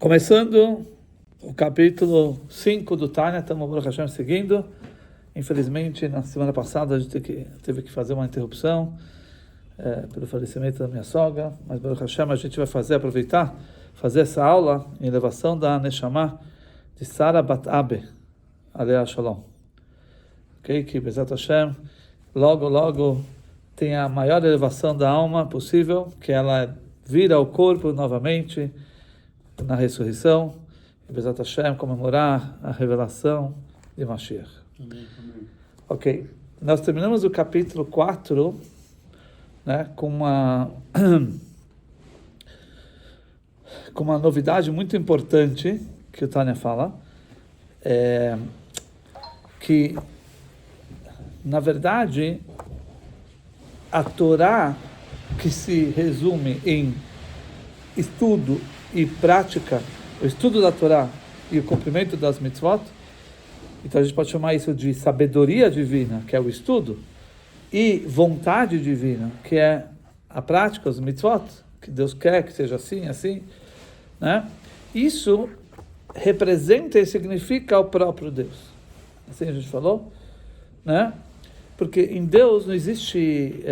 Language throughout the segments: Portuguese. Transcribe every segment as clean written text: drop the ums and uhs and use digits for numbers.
Começando o capítulo 5 do Tânia, estamos Baruch Hashem seguindo. Infelizmente, na semana passada a gente teve que fazer uma interrupção pelo falecimento da minha sogra, mas Baruch Hashem a gente vai aproveitar, fazer essa aula em elevação da Neshama de Sara Bat Abe, Alea Shalom. Ok? Que Bezat Hashem logo tem a maior elevação da alma possível, que ela vira o corpo novamente na ressurreição, e Bezat Hashem comemorar a revelação de Mashiach. Amém. Ok, nós terminamos o capítulo 4, né, com uma novidade muito importante que o Tânia fala, que, na verdade, a Torá, que se resume em estudo e prática, o estudo da Torá e o cumprimento das mitzvot, então a gente pode chamar isso de sabedoria divina, que é o estudo, e vontade divina, que é a prática, os mitzvot, que Deus quer que seja assim, né? Isso representa e significa o próprio Deus. Assim a gente falou, né? Porque em Deus não existe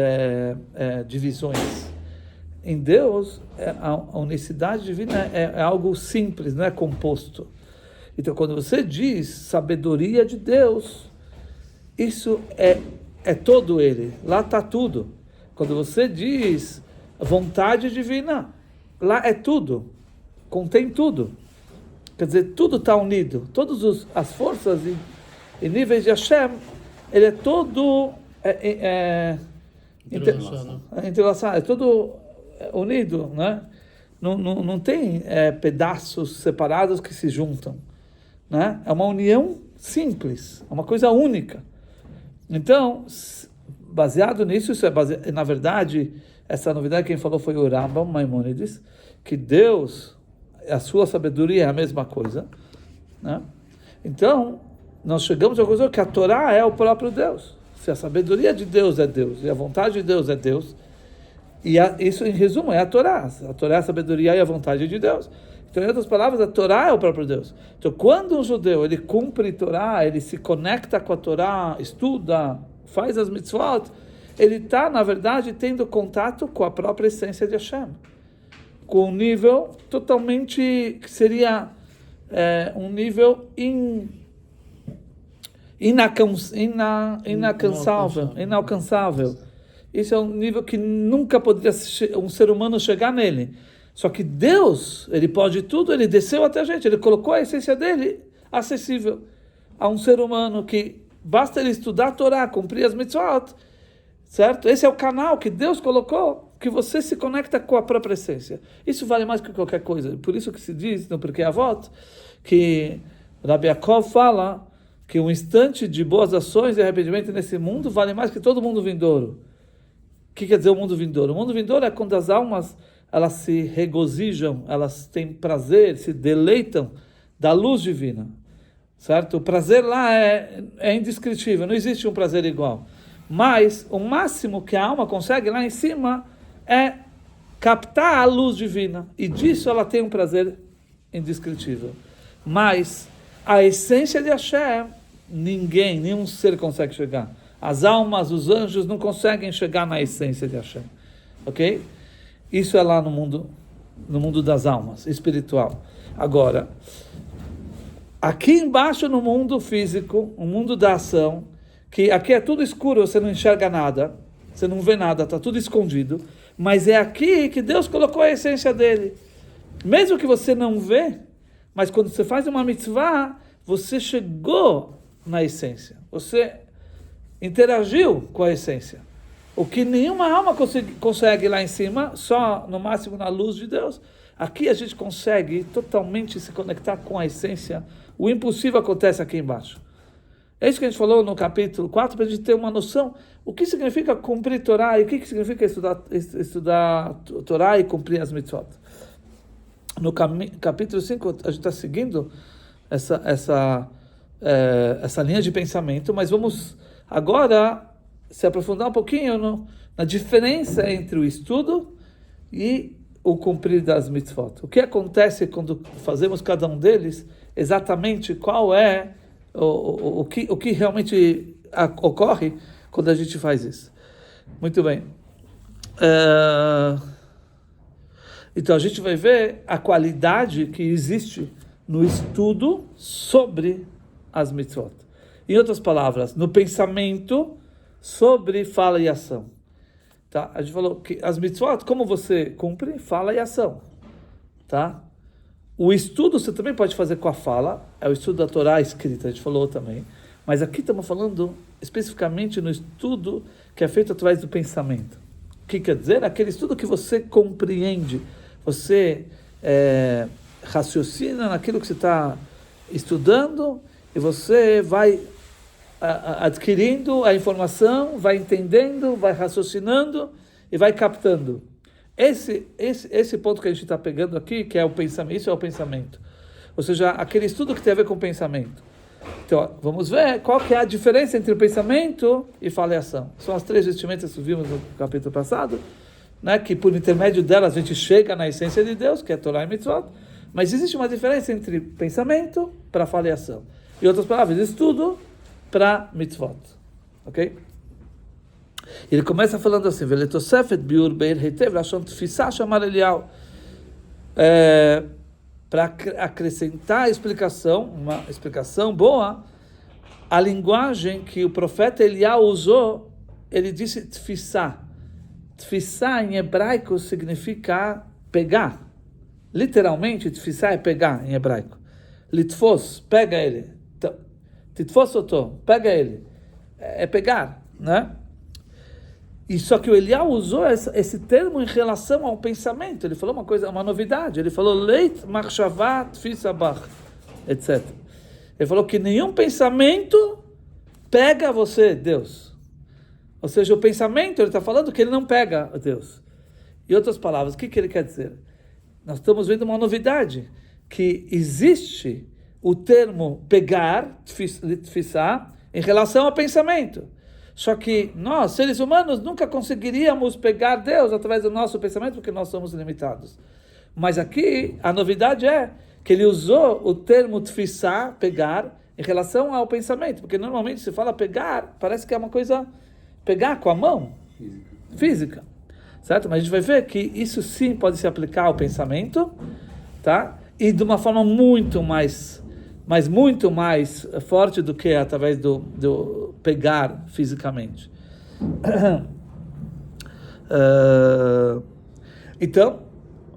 divisões. Em Deus, a unicidade divina é algo simples, não é composto. Então, quando você diz sabedoria de Deus, isso é todo ele. Lá está tudo. Quando você diz vontade divina, lá é tudo. Contém tudo. Quer dizer, tudo está unido. Todas as forças e níveis de Hashem, ele é todo entrelaçado. É todo unido, né? Não tem pedaços separados que se juntam, né? É uma união simples, é uma coisa única. Então, baseado nisso, na verdade, essa novidade quem falou foi o Rambam Maimonides, que Deus, a sua sabedoria é a mesma coisa, né? Então, nós chegamos a uma coisa que a Torá é o próprio Deus. Se a sabedoria de Deus é Deus e a vontade de Deus é Deus, isso, em resumo, é a Torá. A Torá é a sabedoria e a vontade de Deus. Então, em outras palavras, a Torá é o próprio Deus. Então, quando um judeu ele cumpre a Torá, ele se conecta com a Torá, estuda, faz as mitzvot, ele está, na verdade, tendo contato com a própria essência de Hashem. Com um nível totalmente, que seria um nível inalcançável. Isso é um nível que nunca poderia um ser humano chegar nele. Só que Deus, ele pode tudo, ele desceu até a gente, ele colocou a essência dele acessível a um ser humano que basta ele estudar a Torá, cumprir as mitzvot, certo? Esse é o canal que Deus colocou, que você se conecta com a própria essência. Isso vale mais que qualquer coisa. Por isso que se diz no Pirkei Avot, que Rabbi Yaakov fala que um instante de boas ações e arrependimento nesse mundo vale mais que todo mundo vindouro. O que quer dizer o mundo vindouro? O mundo vindouro é quando as almas elas se regozijam, elas têm prazer, se deleitam da luz divina, certo? O prazer lá é indescritível, não existe um prazer igual. Mas o máximo que a alma consegue lá em cima é captar a luz divina, e disso ela tem um prazer indescritível. Mas a essência de Hashem, nenhum ser consegue chegar. As almas, os anjos não conseguem chegar na essência de Hashem. Ok? Isso é lá no mundo das almas, espiritual. Agora, aqui embaixo no mundo físico, o mundo da ação, que aqui é tudo escuro, você não enxerga nada, você não vê nada, está tudo escondido, mas é aqui que Deus colocou a essência dele. Mesmo que você não vê, mas quando você faz uma mitzvah, você chegou na essência, você interagiu com a essência. O que nenhuma alma consegue lá em cima, só no máximo na luz de Deus. Aqui a gente consegue totalmente se conectar com a essência. O impossível acontece aqui embaixo. É isso que a gente falou no capítulo 4, para a gente ter uma noção o que significa cumprir Torá e o que significa estudar Torá e cumprir as mitzvot. No capítulo 5, a gente está seguindo essa linha de pensamento, mas vamos agora se aprofundar um pouquinho na diferença entre o estudo e o cumprir das mitzvot? O que acontece quando fazemos cada um deles? Exatamente qual é o que realmente ocorre quando a gente faz isso? Muito bem. Então a gente vai ver a qualidade que existe no estudo sobre as mitzvot. Em outras palavras, no pensamento sobre fala e ação. Tá? A gente falou que as mitzvot, como você cumpre, fala e ação. Tá? O estudo você também pode fazer com a fala, é o estudo da Torá escrita, a gente falou também. Mas aqui estamos falando especificamente no estudo que é feito através do pensamento. O que quer dizer? Aquele estudo que você compreende, você raciocina naquilo que você está estudando e você vai adquirindo a informação, vai entendendo, vai raciocinando e vai captando. Esse ponto que a gente está pegando aqui, que é o pensamento, isso é o pensamento. Ou seja, aquele estudo que tem a ver com o pensamento. Então, vamos ver qual que é a diferença entre o pensamento e fala e ação. São as 3 vestimentas que vimos no capítulo passado, né, que por intermédio delas a gente chega na essência de Deus, que é Torá e Mitzvot, mas existe uma diferença entre pensamento para fala e ação. Em outras palavras, estudo para Mitzvot. Ok? Ele começa falando assim, Veletosefet biur beir heitev lashon tfisa shamar Eliyahu. Para acrescentar a explicação, uma explicação boa, a linguagem que o profeta Eliyahu usou, ele disse tfisa. Tfisa em hebraico significa pegar. Literalmente, tfisa é pegar em hebraico. Litfos, pega ele. Titfos oto, pega ele. É pegar, né? E só que o Eliyahu usou esse termo em relação ao pensamento. Ele falou uma novidade. Ele falou leit machshavat tfisabach, etc. Ele falou que nenhum pensamento pega você, Deus. Ou seja, o pensamento, ele está falando que ele não pega Deus. Em outras palavras, o que ele quer dizer? Nós estamos vendo uma novidade, que existe o termo pegar, tfisá, em relação ao pensamento. Só que nós, seres humanos, nunca conseguiríamos pegar Deus através do nosso pensamento, porque nós somos limitados. Mas aqui, a novidade é que ele usou o termo tfisá, pegar, em relação ao pensamento. Porque normalmente se fala pegar, parece que é uma coisa, pegar com a mão, física. Certo? Mas a gente vai ver que isso sim pode se aplicar ao pensamento, tá? E de uma forma muito mais forte do que através do pegar fisicamente. Então,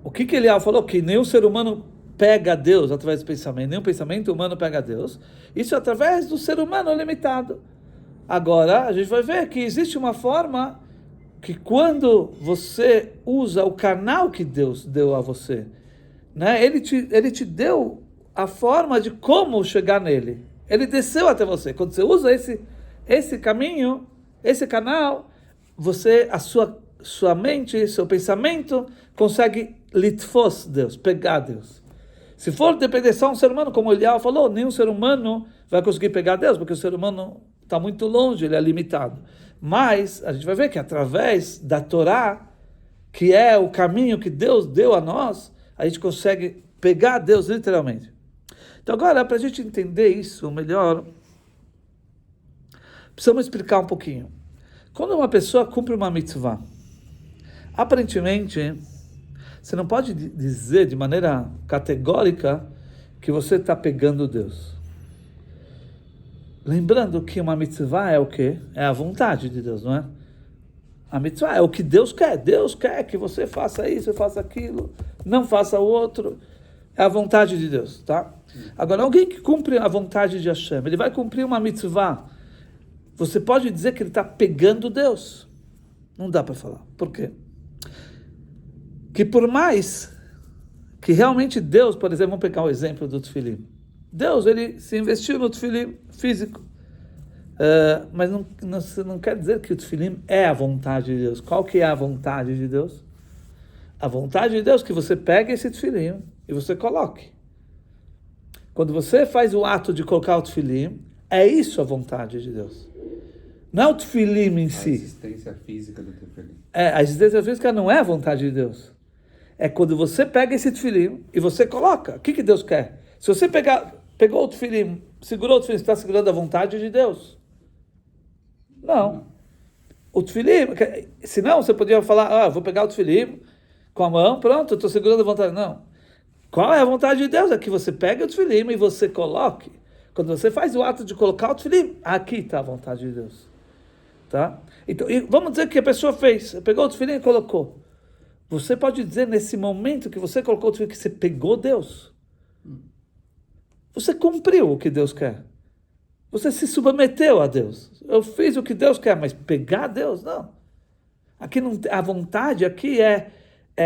o que ele falou? Que nenhum ser humano pega Deus através do pensamento, nenhum pensamento humano pega Deus. Isso é através do ser humano limitado. Agora, a gente vai ver que existe uma forma que quando você usa o canal que Deus deu a você, né, ele te deu a forma de como chegar nele. Ele desceu até você. Quando você usa esse caminho, esse canal, a sua mente, seu pensamento consegue litfos Deus, pegar Deus. Se for depender só de um ser humano, como o Eliyahu falou, nenhum ser humano vai conseguir pegar Deus, porque o ser humano está muito longe, ele é limitado. Mas a gente vai ver que através da Torá, que é o caminho que Deus deu a nós, a gente consegue pegar Deus literalmente. Então agora, para a gente entender isso melhor, precisamos explicar um pouquinho. Quando uma pessoa cumpre uma mitzvah, aparentemente, você não pode dizer de maneira categórica que você está pegando Deus. Lembrando que uma mitzvah é o quê? É a vontade de Deus, não é? A mitzvah é o que Deus quer. Deus quer que você faça isso, faça aquilo, não faça o outro. É a vontade de Deus, tá? Agora, alguém que cumpre a vontade de Hashem, ele vai cumprir uma mitzvah. Você pode dizer que ele está pegando Deus? Não dá para falar. Por quê? Que por mais que realmente Deus, por exemplo, vamos pegar o exemplo do tefilim. Deus, ele se investiu no tefilim físico. Mas não quer dizer que o tefilim é a vontade de Deus. Qual que é a vontade de Deus? A vontade de Deus é que você pegue esse tefilim e você coloque. Quando você faz o ato de colocar o tefilim, é isso a vontade de Deus. Não é o tefilim em si. A existência física do tefilim. A existência física não é a vontade de Deus. é quando você pega esse tefilim e você coloca. O que Deus quer? Se você pegou o tefilim, segurou o tefilim, você está segurando a vontade de Deus? Não. O tefilim, senão você podia falar, vou pegar o tefilim com a mão, pronto, eu estou segurando a vontade. Não. Qual é a vontade de Deus? É que você pega o tefilim e você coloque. Quando você faz o ato de colocar o tefilim, aqui está a vontade de Deus. Tá? Então, vamos dizer que a pessoa pegou o tefilim e colocou. Você pode dizer nesse momento que você colocou o tefilim que você pegou Deus. Você cumpriu o que Deus quer. Você se submeteu a Deus. Eu fiz o que Deus quer, mas pegar Deus, não. Aqui não, a vontade aqui é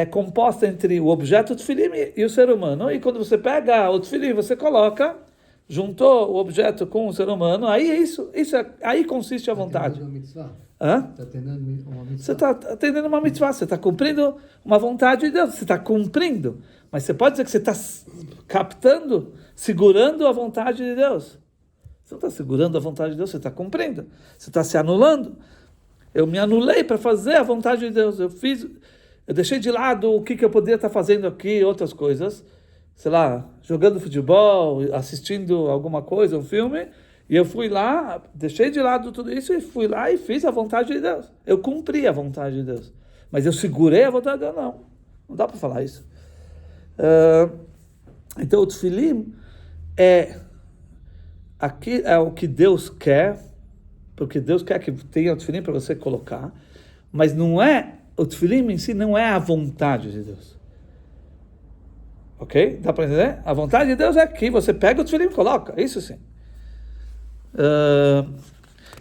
composta entre o objeto tefilim e o ser humano. E quando você pega o tefilim, você coloca, juntou o objeto com o ser humano, aí aí consiste a vontade. Você está atendendo uma mitzvah, você está cumprindo uma vontade de Deus, você está cumprindo. Mas você pode dizer que você está captando, segurando a vontade de Deus. Você não está segurando a vontade de Deus, você está cumprindo. Você está se anulando. Eu me anulei para fazer a vontade de Deus. Eu deixei de lado o que eu poderia estar fazendo aqui, outras coisas. Sei lá, jogando futebol, assistindo alguma coisa, um filme. E eu fui lá, deixei de lado tudo isso e fui lá e fiz a vontade de Deus. Eu cumpri a vontade de Deus. Mas eu segurei a vontade de Deus? Não. Não dá para falar isso. Então o tefilim aqui é o que Deus quer, porque Deus quer que tenha o tefilim para você colocar, mas não é, o tefilim em si não é a vontade de Deus. Ok? Dá para entender? A vontade de Deus é que você pega o tefilim e coloca, isso sim.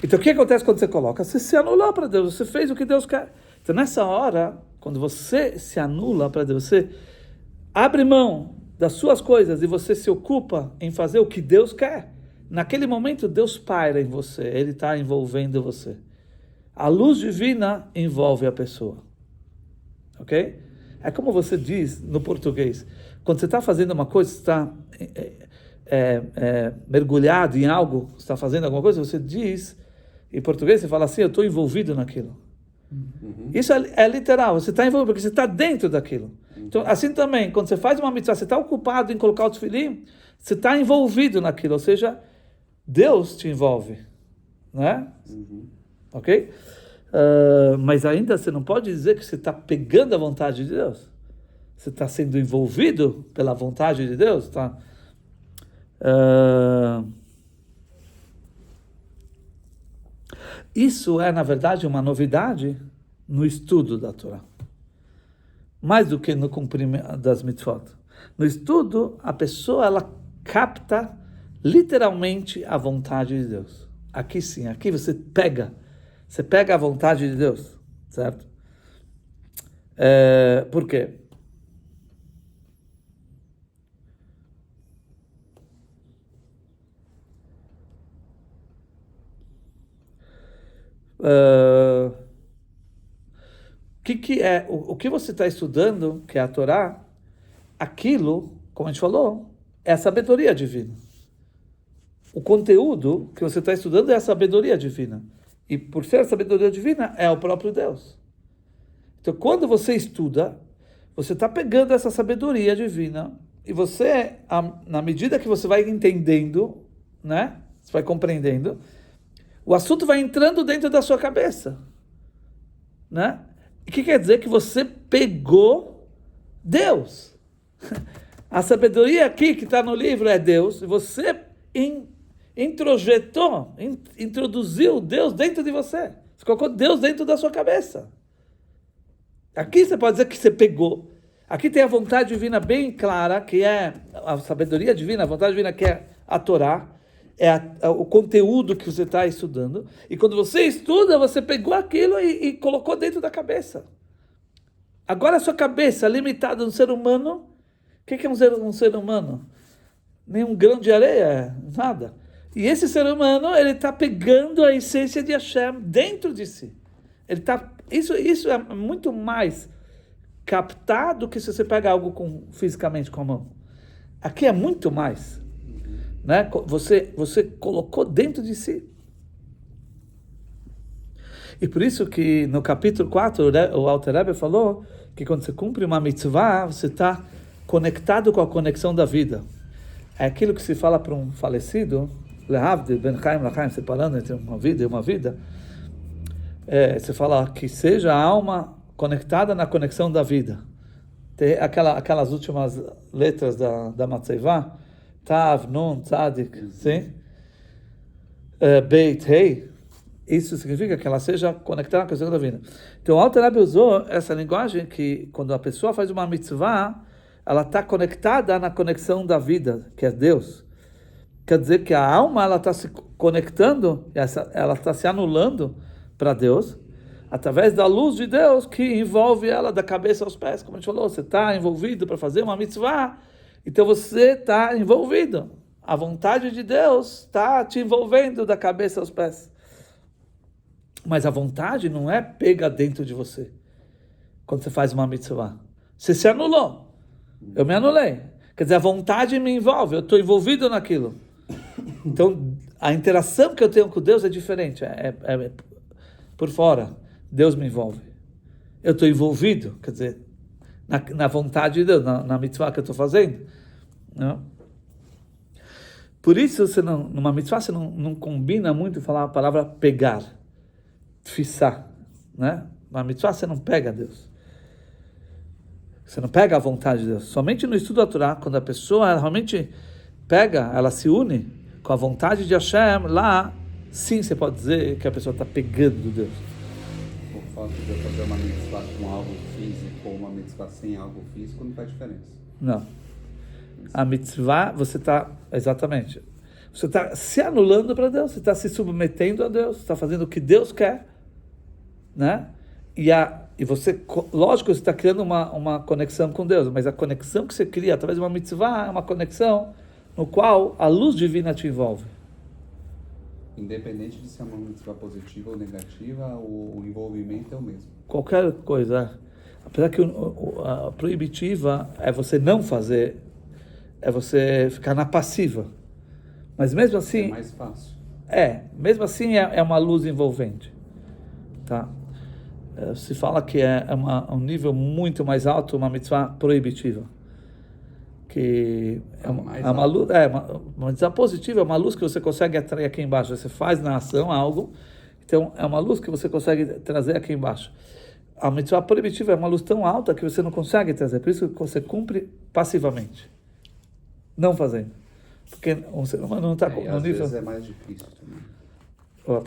Então o que acontece quando você coloca? Você se anulou para Deus, você fez o que Deus quer. Então nessa hora, quando você se anula para Deus, você abre mão das suas coisas e você se ocupa em fazer o que Deus quer. Naquele momento Deus paira em você, Ele está envolvendo você. A luz divina envolve a pessoa. Ok? É como você diz no português, quando você está fazendo uma coisa, você está mergulhado em algo, você está fazendo alguma coisa, você diz, em português você fala assim, eu estou envolvido naquilo. Isso é literal, você está envolvido, porque você está dentro daquilo. Então, assim também, quando você faz uma mitzvah, você está ocupado em colocar o tefilim, você está envolvido naquilo, ou seja, Deus te envolve, né? Ok? Mas ainda você não pode dizer que você está pegando a vontade de Deus. Você está sendo envolvido pela vontade de Deus, tá? Isso é, na verdade, uma novidade no estudo da Torá. Mais do que no cumprimento das mitzvot. No estudo, a pessoa, ela capta literalmente a vontade de Deus. Aqui sim, aqui você pega a vontade de Deus, certo? Por quê? O que você está estudando, que é a Torá, aquilo, como a gente falou, é a sabedoria divina. O conteúdo que você está estudando é a sabedoria divina. E por ser a sabedoria divina, é o próprio Deus. Então, quando você estuda, você está pegando essa sabedoria divina e você, na medida que você vai entendendo, né? Você vai compreendendo, o assunto vai entrando dentro da sua cabeça, né? O que quer dizer? Que você pegou Deus. A sabedoria aqui que está no livro é Deus, e você introduziu Deus dentro de você. Você colocou Deus dentro da sua cabeça. Aqui você pode dizer que você pegou. Aqui tem a vontade divina bem clara, que é a sabedoria divina, a vontade divina que é a Torá, o conteúdo que você está estudando. E quando você estuda, você pegou aquilo e colocou dentro da cabeça. Agora a sua cabeça, limitada no ser humano, o que é um ser humano? Nem um grão de areia, nada. E esse ser humano, ele está pegando a essência de Hashem dentro de si. Isso é muito mais captar do que se você pega algo fisicamente com a mão. Aqui é muito mais. Né? Você colocou dentro de si. E por isso que no capítulo 4, o Alter Rebbe falou que quando você cumpre uma mitzvah, você está conectado com a conexão da vida. É aquilo que se fala para um falecido, Lehavdil, Ben Chaim, Lachaim, separando entre uma vida e uma vida, você fala que seja a alma conectada na conexão da vida. Tem aquelas últimas letras da Matzevá, Tav, Nun, Tzadik, sim? Beit, Rei, isso significa que ela seja conectada na conexão da vida. Então, o Alter Rebbe usou essa linguagem que, quando a pessoa faz uma mitzvah, ela está conectada na conexão da vida, que é Deus. Quer dizer que a alma ela está se conectando, ela está se anulando para Deus, através da luz de Deus que envolve ela da cabeça aos pés. Como a gente falou, você está envolvido para fazer uma mitzvah, então você está envolvido. A vontade de Deus está te envolvendo da cabeça aos pés. Mas a vontade não é pega dentro de você. Quando você faz uma mitzvah, você se anulou. Eu me anulei. Quer dizer, a vontade me envolve, eu estou envolvido naquilo. Então, a interação que eu tenho com Deus é diferente. É por fora. Deus me envolve. Eu estou envolvido, quer dizer, na vontade de Deus, na mitzvah que eu estou fazendo. Não? Por isso, numa mitzvah, você não combina muito falar a palavra pegar, tfissá, né? Na mitzvah, você não pega Deus. Você não pega a vontade de Deus. Somente no estudo da Torá, quando a pessoa realmente pega, ela se une com a vontade de Hashem, lá, sim, você pode dizer que a pessoa está pegando Deus. O fato de eu fazer uma mitzvah com algo físico ou uma mitzvah sem algo físico não faz diferença. Não. A mitzvah, você está, exatamente, você está se anulando para Deus, você está se submetendo a Deus, você está fazendo o que Deus quer, né? E você, lógico, você está criando uma conexão com Deus, mas a conexão que você cria através de uma mitzvah é uma conexão no qual a luz divina te envolve. Independente de ser uma mitzvah positiva ou negativa, o envolvimento é o mesmo. Qualquer coisa. Apesar que a proibitiva é você não fazer, é você ficar na passiva. Mas mesmo assim... É mais fácil. Mesmo assim é uma luz envolvente. Tá? Se fala que é um nível muito mais alto, uma mitzvah proibitiva. Que é uma luz, uma mitzvah positiva, é uma luz que você consegue atrair aqui embaixo. Você faz na ação algo, então é uma luz que você consegue trazer aqui embaixo. A mitzvah proibitiva é uma luz tão alta que você não consegue trazer, por isso que você cumpre passivamente, não fazendo. Porque o ser humano não está no nível... Às vezes é mais difícil também.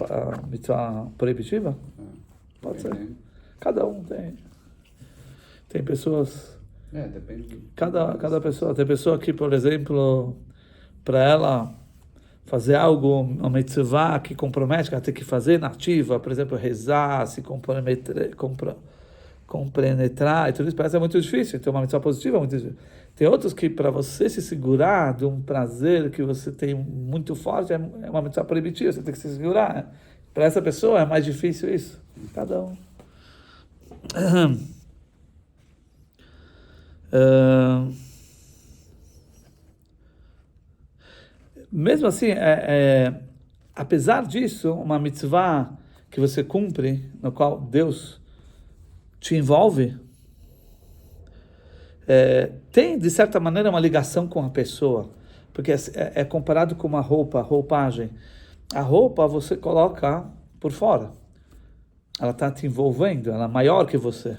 A mitzvah proibitiva? Pode ser. Cada um tem pessoas... Depende. Cada pessoa. Tem pessoa que, por exemplo, para ela fazer algo, uma mitzvah que compromete, que ela tem que fazer nativa, por exemplo, rezar, se compenetrar, e tudo isso parece muito difícil. Então, uma mitzvah positiva é muito difícil. Tem outros que, para você se segurar de um prazer que você tem muito forte, é uma mitzvah proibitiva, você tem que se segurar. Para essa pessoa é mais difícil isso. Cada um. Mesmo assim, apesar disso, uma mitzvah que você cumpre, no qual Deus te envolve, tem, de certa maneira, uma ligação com a pessoa, porque é comparado com uma roupagem. A roupa você coloca por fora, ela está te envolvendo, ela é maior que você,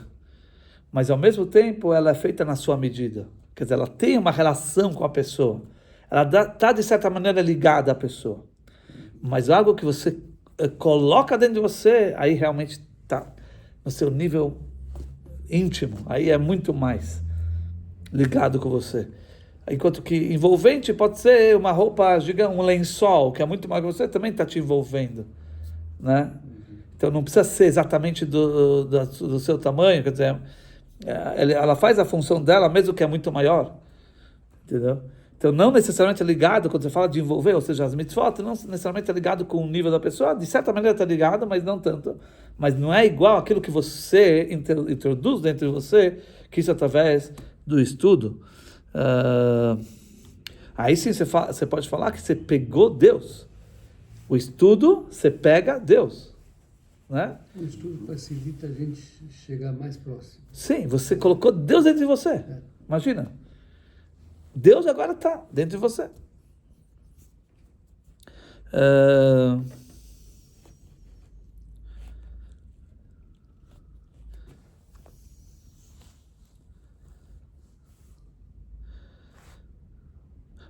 mas ao mesmo tempo ela é feita na sua medida, quer dizer, ela tem uma relação com a pessoa, ela está de certa maneira ligada à pessoa, mas algo que você coloca dentro de você, aí realmente está no seu nível íntimo, aí é muito mais ligado com você. Enquanto que envolvente pode ser uma roupa gigante, um lençol, que é muito mais que você, também está te envolvendo, né? Então não precisa ser exatamente do seu tamanho, quer dizer, ela faz a função dela, mesmo que é muito maior, entendeu? Então não necessariamente é ligado, quando você fala de envolver, ou seja, as mitzvot, não necessariamente é ligado com o nível da pessoa, de certa maneira está ligado, mas não tanto. Mas não é igual aquilo que você introduz dentro de você, que isso através do estudo. Aí sim você pode falar que você pegou Deus. O estudo, você pega Deus. né? O estudo facilita a gente chegar mais próximo. Sim, você colocou Deus dentro de você. Imagina. Deus agora está dentro de você.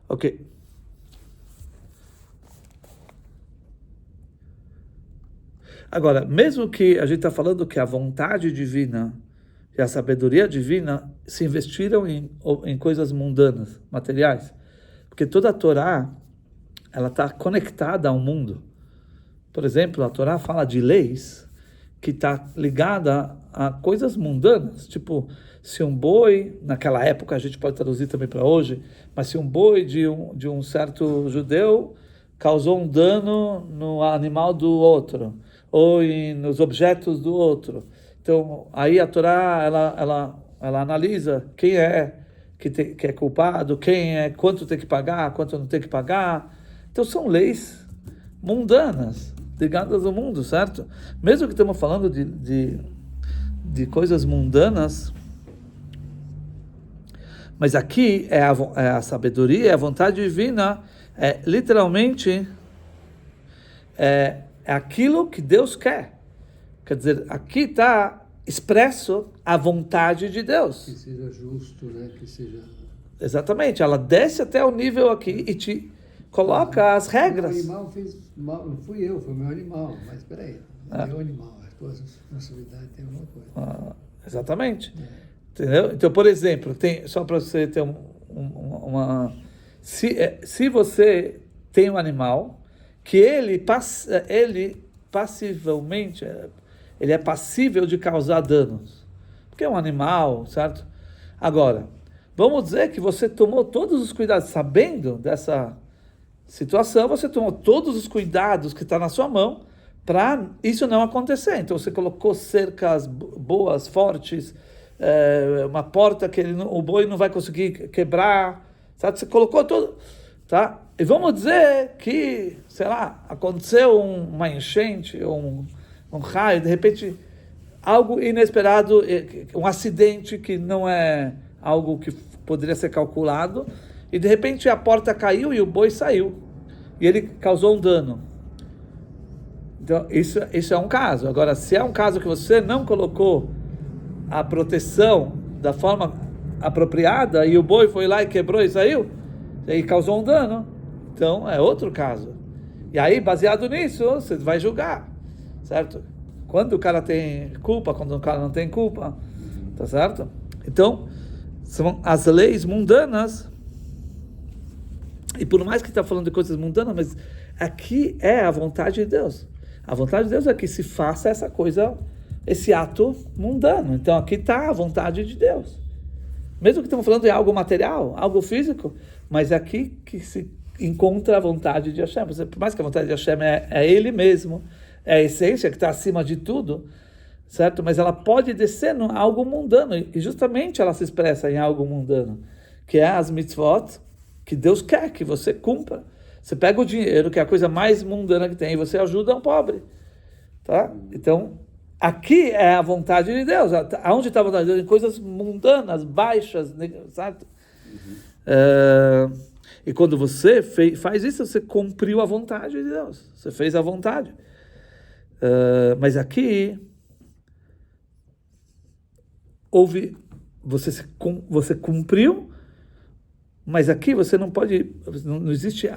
Ok. Agora, mesmo que a gente está falando que a vontade divina e a sabedoria divina se investiram em coisas mundanas, materiais, porque toda a Torá, ela está conectada ao mundo. Por exemplo, a Torá fala de leis que está ligada a coisas mundanas, tipo, se um boi, naquela época a gente pode traduzir também para hoje, mas se um boi de um certo judeu causou um dano no animal do outro, ou nos objetos do outro. Então, aí a Torá, ela analisa quem é que é culpado, quanto tem que pagar, quanto não tem que pagar. Então, são leis mundanas, ligadas ao mundo, certo? Mesmo que estamos falando de coisas mundanas, mas aqui é a sabedoria, a vontade divina, literalmente, é aquilo que Deus quer. Quer dizer, aqui está expresso a vontade de Deus. Que seja justo, né? Que seja... Exatamente, ela desce até o nível aqui e te coloca as regras. O animal fez mal, não fui eu, foi meu animal, mas peraí, meu animal, a tua responsabilidade tem alguma coisa. Exatamente. Entendeu? Então, por exemplo, só para você ter uma... Se você tem um animal que ele passivelmente, ele é passível de causar danos, porque é um animal, certo? Agora, vamos dizer que você tomou todos os cuidados, sabendo dessa situação, você tomou todos os cuidados que está na sua mão para isso não acontecer. Então, você colocou cercas boas, fortes, uma porta que o boi não vai conseguir quebrar, sabe? Você colocou tudo, tá? E vamos dizer que, sei lá, aconteceu uma enchente, um raio, de repente, algo inesperado, um acidente que não é algo que poderia ser calculado, e de repente a porta caiu e o boi saiu, e ele causou um dano. Então, isso é um caso. Agora, se é um caso que você não colocou a proteção da forma apropriada, e o boi foi lá e quebrou e saiu, e causou um dano, então é outro caso. E aí, baseado nisso, você vai julgar, certo? Quando o cara tem culpa, quando o cara não tem culpa, tá certo? Então, são as leis mundanas, e por mais que está falando de coisas mundanas, mas aqui é a vontade de Deus. A vontade de Deus é que se faça essa coisa, esse ato mundano. Então aqui está a vontade de Deus. Mesmo que estamos falando de algo material, algo físico, mas é aqui que se encontra a vontade de Hashem. Por mais que a vontade de Hashem é Ele mesmo, é a essência que está acima de tudo, certo? Mas ela pode descer em algo mundano, e justamente ela se expressa em algo mundano, que é as mitzvot, que Deus quer que você cumpra. Você pega o dinheiro, que é a coisa mais mundana que tem, e você ajuda um pobre, tá? Então, aqui é a vontade de Deus. Aonde está a vontade de Deus? Em coisas mundanas, baixas, certo? E quando você faz isso, você cumpriu a vontade de Deus. Você fez a vontade. Mas aqui, você cumpriu, mas aqui você não pode, não existe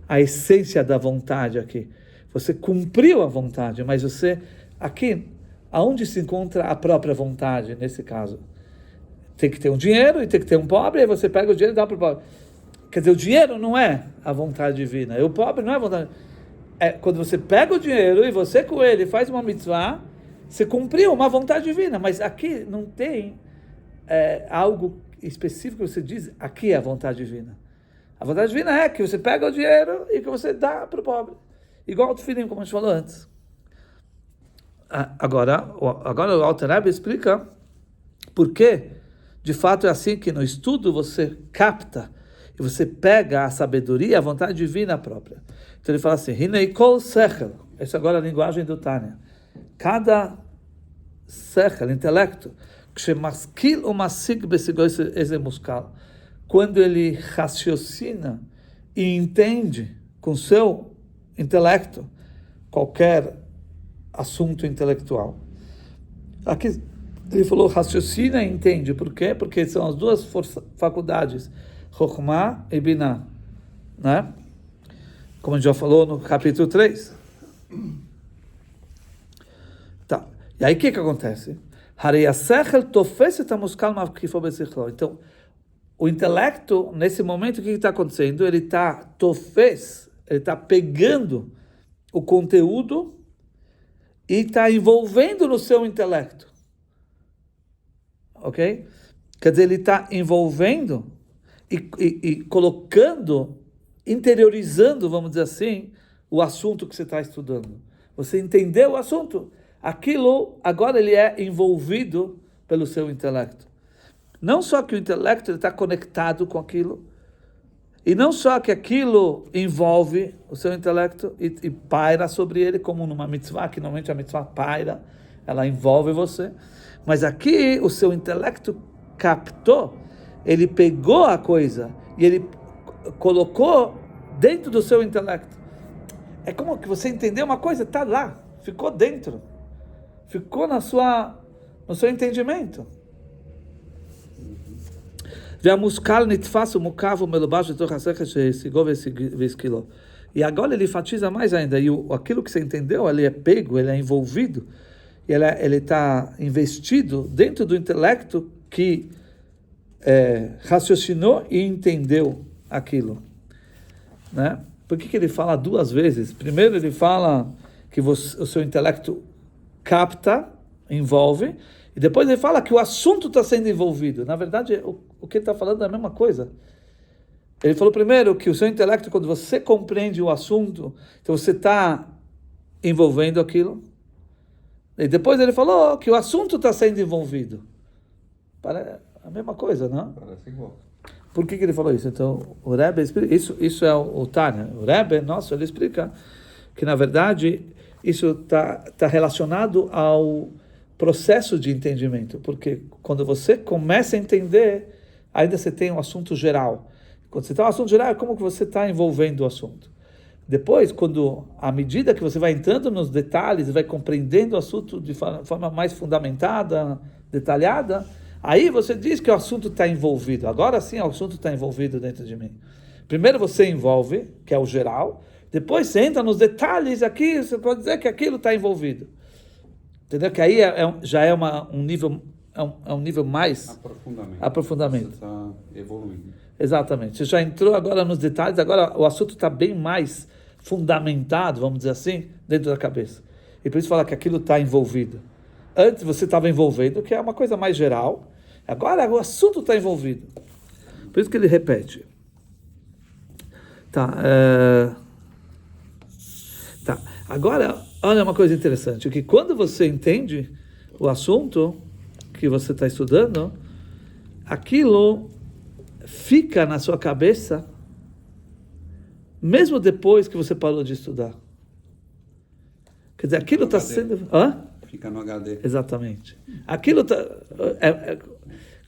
a essência da vontade aqui. Você cumpriu a vontade, mas você, aqui, aonde se encontra a própria vontade, nesse caso? Tem que ter um dinheiro e tem que ter um pobre, aí você pega o dinheiro e dá para o pobre. Quer dizer, o dinheiro não é a vontade divina, e o pobre não é a vontade. Quando você pega o dinheiro e você com ele faz uma mitzvah, você cumpriu uma vontade divina, mas aqui não tem algo específico que você diz, aqui é a vontade divina. A vontade divina é que você pega o dinheiro e que você dá para o pobre. Igual o tefilim, como a gente falou antes. Agora o Alter Rebbe explica por que, de fato, é assim que no estudo você capta e você pega a sabedoria, a vontade divina própria. Então ele fala assim, Hinei kol sechel. Essa agora é a linguagem do Tânia. cada sechel, intelecto, כשמשכיל ומשיג בשיגו איזה מושכל, quando ele raciocina e entende com seu intelecto qualquer assunto intelectual. Aqui ele falou raciocina e entende. Por quê? Porque são as duas faculdades, Chokhmah e Binah, né? Como a gente já falou no capítulo 3. Tá. E aí o que acontece? Então, o intelecto, nesse momento, o que está acontecendo? Ele está ele está pegando o conteúdo e está envolvendo no seu intelecto. Ok? Quer dizer, ele está envolvendo e colocando, interiorizando, vamos dizer assim, o assunto que você está estudando. Você entendeu o assunto? Aquilo, agora ele é envolvido pelo seu intelecto. Não só que o intelecto está conectado com aquilo, e não só que aquilo envolve o seu intelecto e paira sobre ele, como numa mitzvah, que normalmente a mitzvah paira, ela envolve você, mas aqui o seu intelecto captou, ele pegou a coisa e ele colocou dentro do seu intelecto. É como que você entendeu uma coisa, está lá, ficou dentro, ficou no seu entendimento. E agora ele enfatiza mais ainda, e aquilo que você entendeu, ele é pego, ele é envolvido, e ele está investido dentro do intelecto que raciocinou e entendeu aquilo, né? Por que ele fala duas vezes? Primeiro ele fala que o seu intelecto capta, envolve, e depois ele fala que o assunto está sendo envolvido. Na verdade, o que ele está falando é a mesma coisa. Ele falou primeiro que o seu intelecto, quando você compreende o assunto, então você está envolvendo aquilo. E depois ele falou que o assunto está sendo envolvido. Parece a mesma coisa, não? Parece igual. Por que ele falou isso? Então, o Rebbe explica, isso é o Tânia. O Rebbe, nosso, ele explica que, na verdade, isso está relacionado ao processo de entendimento, porque quando você começa a entender, ainda você tem um assunto geral. Quando você tem um assunto geral, é como que você está envolvendo o assunto. Depois, à medida que você vai entrando nos detalhes, vai compreendendo o assunto de forma mais fundamentada, detalhada, aí você diz que o assunto está envolvido. Agora sim, o assunto está envolvido dentro de mim. Primeiro você envolve, que é o geral, depois você entra nos detalhes, aqui você pode dizer que aquilo está envolvido. Entendeu? Que aí já é um nível mais aprofundamento. Você está evoluindo. Exatamente. Você já entrou agora nos detalhes, agora o assunto está bem mais fundamentado, vamos dizer assim, dentro da cabeça. E por isso fala que aquilo está envolvido. Antes você estava envolvendo, que é uma coisa mais geral. Agora o assunto está envolvido. Por isso que ele repete. Tá. Agora, olha uma coisa interessante, que quando você entende o assunto que você está estudando, aquilo fica na sua cabeça, mesmo depois que você parou de estudar. Quer dizer, aquilo está sendo... Fica no HD. Exatamente. Aquilo está...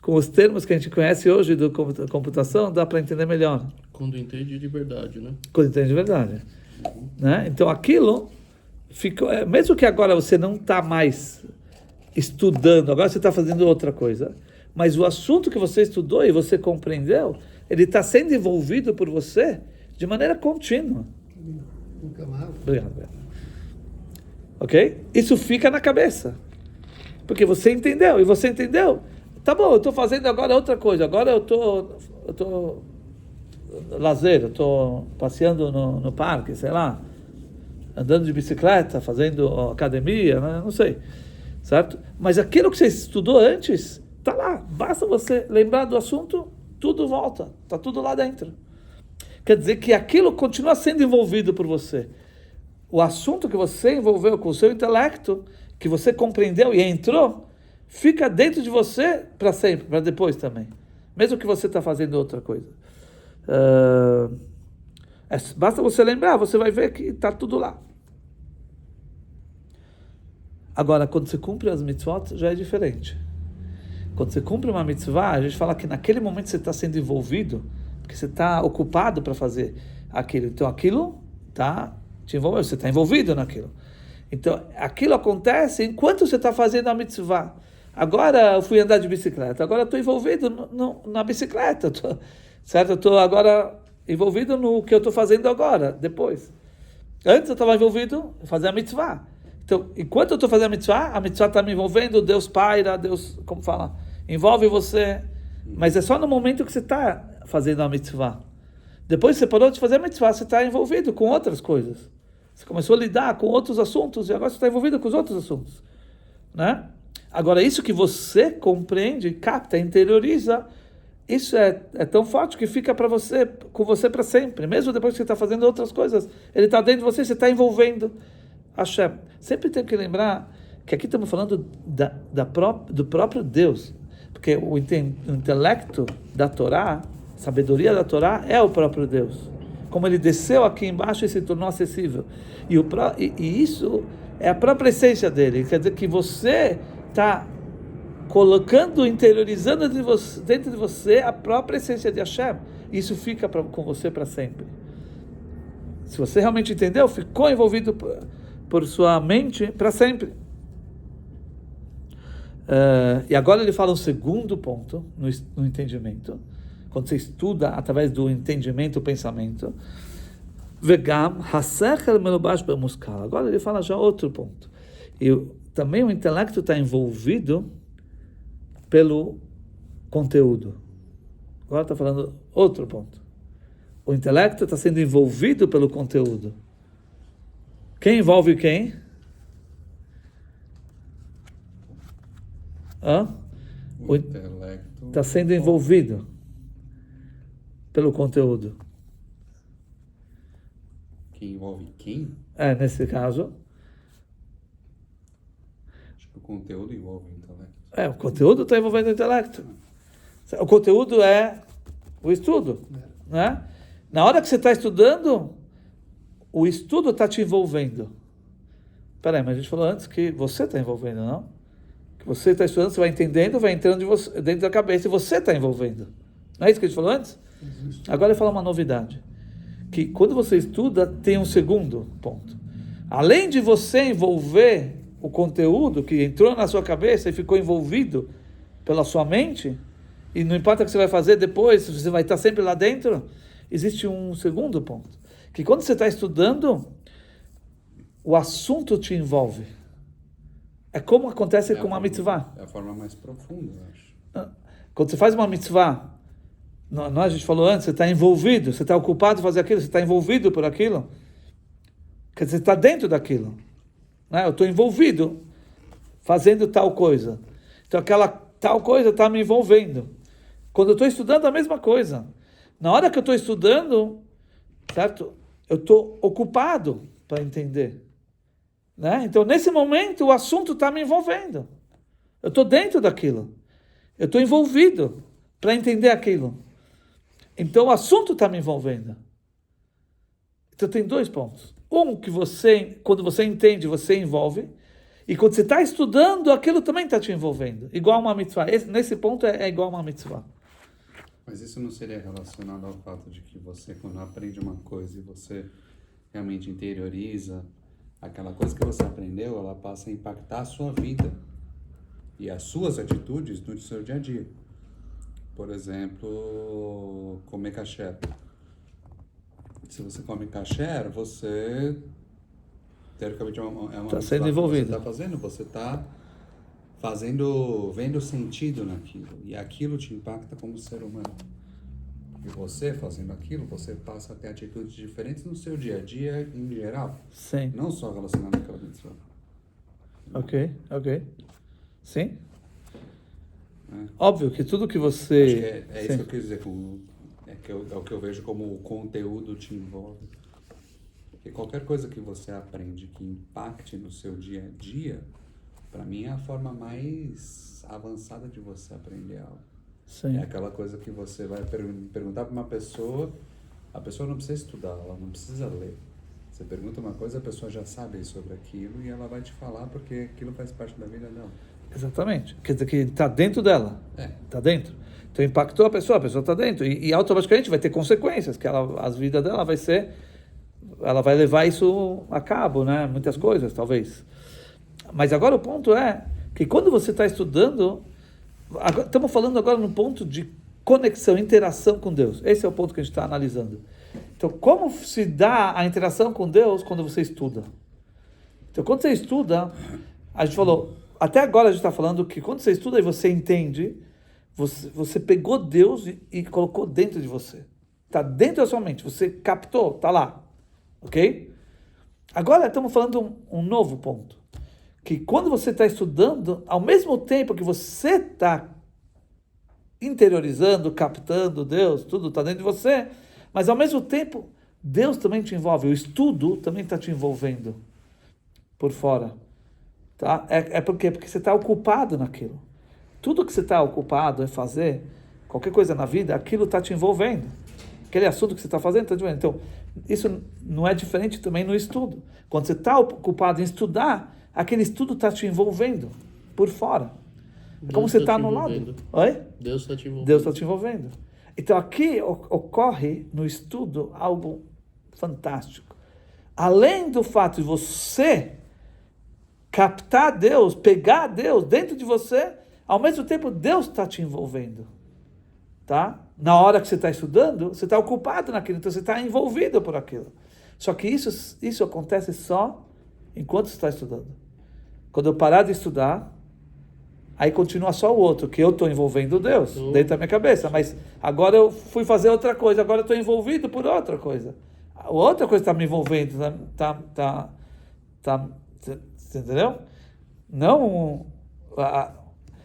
com os termos que a gente conhece hoje da computação, dá para entender melhor. Quando entende de verdade, né? Quando entende de verdade. Né? Então aquilo ficou, mesmo que agora você não está mais estudando, agora você está fazendo outra coisa, mas o assunto que você estudou e você compreendeu, ele está sendo envolvido por você de maneira contínua. Nunca mais. Obrigado. Ok? Isso fica na cabeça, porque você entendeu, e você entendeu, tá bom, eu estou fazendo agora outra coisa, agora eu estou lazer, eu estou passeando no parque, sei lá, andando de bicicleta, fazendo academia, né? Não sei, certo? Mas aquilo que você estudou antes, está lá, basta você lembrar do assunto, tudo volta, está tudo lá dentro. Quer dizer que aquilo continua sendo envolvido por você. O assunto que você envolveu com o seu intelecto, que você compreendeu e entrou, fica dentro de você para sempre, para depois também, mesmo que você está fazendo outra coisa. Basta você lembrar, você vai ver que está tudo lá. Agora, quando você cumpre as mitzvot, já é diferente. Quando você cumpre uma mitzvah, a gente fala que naquele momento você está sendo envolvido, porque você está ocupado para fazer aquilo. Então, aquilo está te envolvendo, você está envolvido naquilo. Então, aquilo acontece enquanto você está fazendo a mitzvah. Agora, eu fui andar de bicicleta, agora eu estou envolvido na bicicleta, certo? Eu estou agora envolvido no que eu estou fazendo agora, depois. Antes eu estava envolvido em fazer a mitzvah. Então, enquanto eu estou fazendo a mitzvah está me envolvendo, Deus paira, Deus, como fala, envolve você. Mas é só no momento que você está fazendo a mitzvah. Depois que você parou de fazer a mitzvah, você está envolvido com outras coisas. Você começou a lidar com outros assuntos e agora você está envolvido com os outros assuntos. Né? Agora, isso que você compreende, capta, interioriza, isso é tão forte que fica para você, com você para sempre. Mesmo depois que você está fazendo outras coisas, ele está dentro de você, você está envolvendo Hashem. Sempre tem que lembrar que aqui estamos falando do próprio Deus. Porque o intelecto da Torá, a sabedoria da Torá é o próprio Deus. Como ele desceu aqui embaixo e se tornou acessível. E isso é a própria essência dele. Quer dizer que você está colocando, interiorizando dentro de você a própria essência de Hashem. Isso fica com você para sempre. Se você realmente entendeu, ficou envolvido por sua mente para sempre. E agora ele fala um segundo ponto no entendimento. Quando você estuda através do entendimento, o pensamento. Vegam hasechel melubash bemuskal. Agora ele fala já outro ponto. E também o intelecto está envolvido pelo conteúdo. Agora está falando outro ponto. O intelecto está sendo envolvido pelo conteúdo. Quem envolve quem? O intelecto está sendo envolvido pelo conteúdo. Quem envolve quem? Nesse caso. Acho que o conteúdo envolve o intelecto. O conteúdo está envolvendo o intelecto. O conteúdo é o estudo. Né? Na hora que você está estudando, o estudo está te envolvendo. Peraí, mas a gente falou antes que você está envolvendo, não? Que você está estudando, você vai entendendo, vai entrando dentro da cabeça e você está envolvendo. Não é isso que a gente falou antes? Agora ele fala uma novidade. Que quando você estuda, tem um segundo ponto. Além de você envolver o conteúdo que entrou na sua cabeça e ficou envolvido pela sua mente, e não importa o que você vai fazer depois, você vai estar sempre lá dentro, existe um segundo ponto. Que quando você está estudando, o assunto te envolve. É como acontece com uma mitzvah. É a forma mais profunda, eu acho. Quando você faz uma mitzvah, a gente falou antes, você está envolvido, você está ocupado em fazer aquilo, você está envolvido por aquilo. Quer dizer, você está dentro daquilo. Né? Eu estou envolvido fazendo tal coisa. Então aquela tal coisa está me envolvendo. Quando eu estou estudando, a mesma coisa. Na hora que eu estou estudando, certo? Eu estou ocupado para entender. Né? Então, nesse momento, o assunto está me envolvendo. Eu estou dentro daquilo. Eu estou envolvido para entender aquilo. Então, o assunto está me envolvendo. Então, tem dois pontos. Um, que quando você entende, você envolve. E quando você está estudando, aquilo também está te envolvendo. Igual uma mitzvah. Nesse ponto, é igual uma mitzvah. Mas isso não seria relacionado ao fato de que você, quando aprende uma coisa e você realmente interioriza, aquela coisa que você aprendeu, ela passa a impactar a sua vida e as suas atitudes no seu dia a dia. Por exemplo, comer kasher. Se você come kasher, você, teoricamente, é uma Está sendo envolvido. Você está vendo sentido naquilo. E aquilo te impacta como ser humano. E você, fazendo aquilo, você passa a ter atitudes diferentes no seu dia a dia, em geral. Sim. Não só relacionado àquela mitzvah. Ok. Sim. Óbvio que tudo que você... Acho que é isso que eu quis dizer. É o que eu vejo como o conteúdo te envolve. Porque qualquer coisa que você aprende que impacte no seu dia a dia, para mim é a forma mais avançada de você aprender algo. Sim. É aquela coisa que você vai perguntar para uma pessoa, a pessoa não precisa estudar, ela não precisa ler. Você pergunta uma coisa, a pessoa já sabe sobre aquilo e ela vai te falar porque aquilo faz parte da vida dela. Exatamente. Quer dizer que está dentro dela. É. Está dentro. Então impactou a pessoa está dentro. E automaticamente vai ter consequências, que a vida dela vai ser... Ela vai levar isso a cabo, né? Muitas coisas, talvez. Mas agora o ponto é que quando você está estudando... Estamos falando agora no ponto de conexão, interação com Deus. Esse é o ponto que a gente está analisando. Então, como se dá a interação com Deus quando você estuda? Então, quando você estuda, a gente falou, até agora a gente está falando que quando você estuda e você entende, você pegou Deus e colocou dentro de você. Está dentro da sua mente, você captou, está lá. Ok? Agora estamos falando um novo ponto. Que quando você está estudando, ao mesmo tempo que você está interiorizando, captando Deus, tudo está dentro de você, mas ao mesmo tempo, Deus também te envolve, o estudo também está te envolvendo por fora. Tá? Por quê? Porque você está ocupado naquilo. Tudo que você está ocupado em fazer, qualquer coisa na vida, aquilo está te envolvendo. Aquele assunto que você está fazendo está te envolvendo. Então, isso não é diferente também no estudo. Quando você está ocupado em estudar, aquele estudo está te envolvendo por fora. É como você está no lado. Oi? Deus está te envolvendo. Deus está te envolvendo. Então aqui ocorre no estudo algo fantástico. Além do fato de você captar Deus, pegar Deus dentro de você, ao mesmo tempo Deus está te envolvendo. Tá? Na hora que você está estudando, você está ocupado naquilo, então você está envolvido por aquilo. Só que isso acontece só enquanto você está estudando. Quando eu parar de estudar, aí continua só o outro, que eu estou envolvendo Deus dentro da minha cabeça, mas agora eu fui fazer outra coisa, agora eu estou envolvido por outra coisa. A outra coisa está me envolvendo, você entendeu? Não...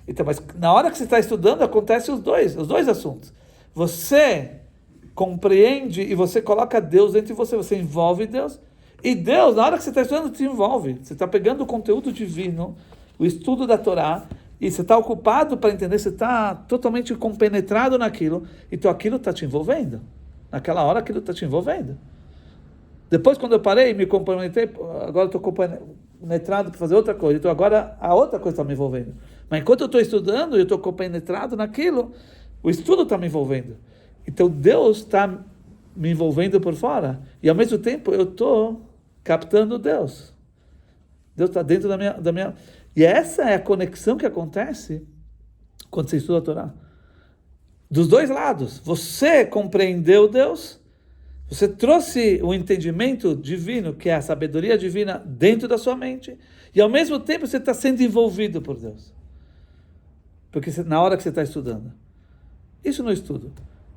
Então, mas na hora que você está estudando, acontece os dois assuntos. Você compreende e você coloca Deus dentro de você, você envolve Deus, e Deus, na hora que você está estudando, te envolve. Você está pegando o conteúdo divino, o estudo da Torá, e você está ocupado para entender, você está totalmente compenetrado naquilo, então aquilo está te envolvendo. Naquela hora aquilo está te envolvendo. Depois, quando eu parei, me comprometei, agora estou compenetrado para fazer outra coisa, então agora a outra coisa está me envolvendo. Mas enquanto eu estou estudando, eu estou compenetrado naquilo, o estudo está me envolvendo. Então Deus está me envolvendo por fora, e ao mesmo tempo eu estou captando Deus. Deus está dentro da minha... E essa é a conexão que acontece quando você estuda a Torá. Dos dois lados. Você compreendeu Deus, você trouxe o entendimento divino, que é a sabedoria divina, dentro da sua mente, e ao mesmo tempo você está sendo envolvido por Deus. Porque na hora que você está estudando. Isso no estudo.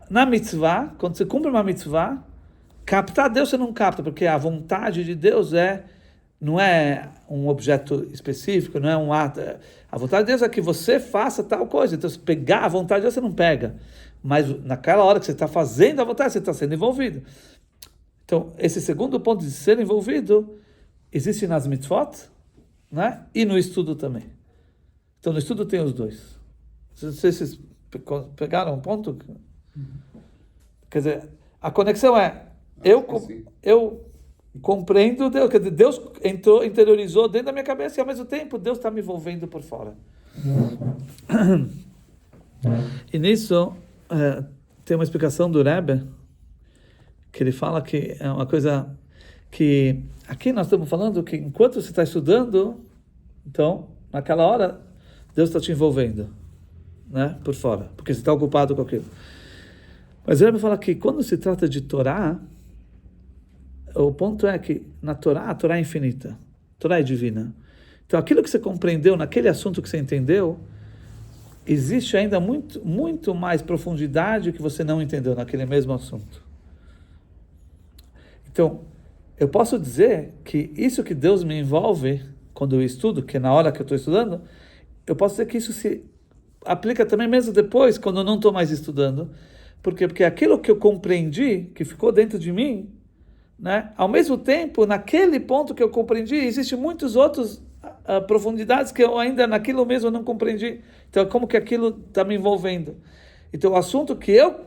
Na mitzvah, quando você cumpre uma mitzvah, captar Deus você não capta, porque a vontade de Deus não é um objeto específico, não é um ato. A vontade de Deus é que você faça tal coisa. Então, se pegar a vontade de Deus, você não pega. Mas naquela hora que você está fazendo a vontade, você está sendo envolvido. Então, esse segundo ponto de ser envolvido existe nas mitzvot, né? E no estudo também. Então, no estudo tem os dois. Não sei se vocês pegaram um ponto. Quer dizer, a conexão é eu compreendo Deus, quer dizer, Deus interiorizou dentro da minha cabeça e ao mesmo tempo Deus está me envolvendo por fora. E nisso tem uma explicação do Rebbe, que ele fala que é uma coisa que aqui nós estamos falando que enquanto você está estudando, então naquela hora Deus está te envolvendo, né, por fora, porque você está ocupado com aquilo. Mas o Rebbe fala que quando se trata de Torá, o ponto é que na Torá, a Torá é infinita, a Torá é divina. Então aquilo que você compreendeu naquele assunto que você entendeu, existe ainda muito, muito mais profundidade que você não entendeu naquele mesmo assunto. Então, eu posso dizer que isso que Deus me envolve quando eu estudo, que é na hora que eu estou estudando, eu posso dizer que isso se aplica também mesmo depois, quando eu não estou mais estudando. Por quê? Porque aquilo que eu compreendi, que ficou dentro de mim, né, ao mesmo tempo, naquele ponto que eu compreendi, existem muitas outras profundidades que eu ainda naquilo mesmo não compreendi. Então, como que aquilo está me envolvendo? Então, o assunto que eu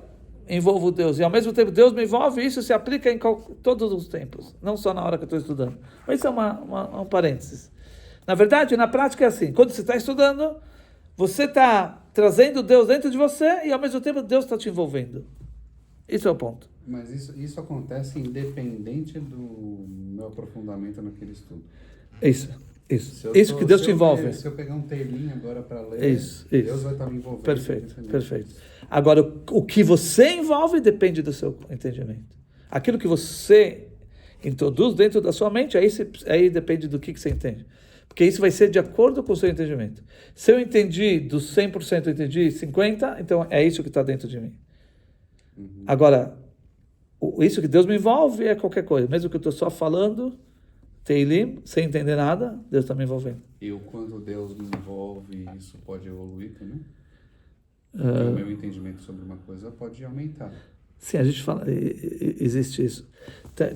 envolvo Deus, e ao mesmo tempo Deus me envolve, isso se aplica em todos os tempos, não só na hora que eu estou estudando. Mas isso é um parênteses. Na verdade, na prática é assim, quando você está estudando, você está trazendo Deus dentro de você, e ao mesmo tempo Deus está te envolvendo. Isso é o ponto. Mas isso acontece independente do meu aprofundamento naquele estudo. Isso Isso que Deus te envolve. Se eu pegar um terminho agora para ler, Isso. Deus vai estar me envolvendo. Perfeito. Agora, o que você envolve depende do seu entendimento. Aquilo que você introduz dentro da sua mente, aí depende do que você entende. Porque isso vai ser de acordo com o seu entendimento. Se eu entendi dos 100%, eu entendi 50%, então é isso que está dentro de mim. Agora, isso que Deus me envolve é qualquer coisa. Mesmo que eu estou só falando, Teilim, sem entender nada, Deus está me envolvendo. E quando Deus me envolve, isso pode evoluir também? O meu entendimento sobre uma coisa pode aumentar. Sim, a gente fala, existe isso.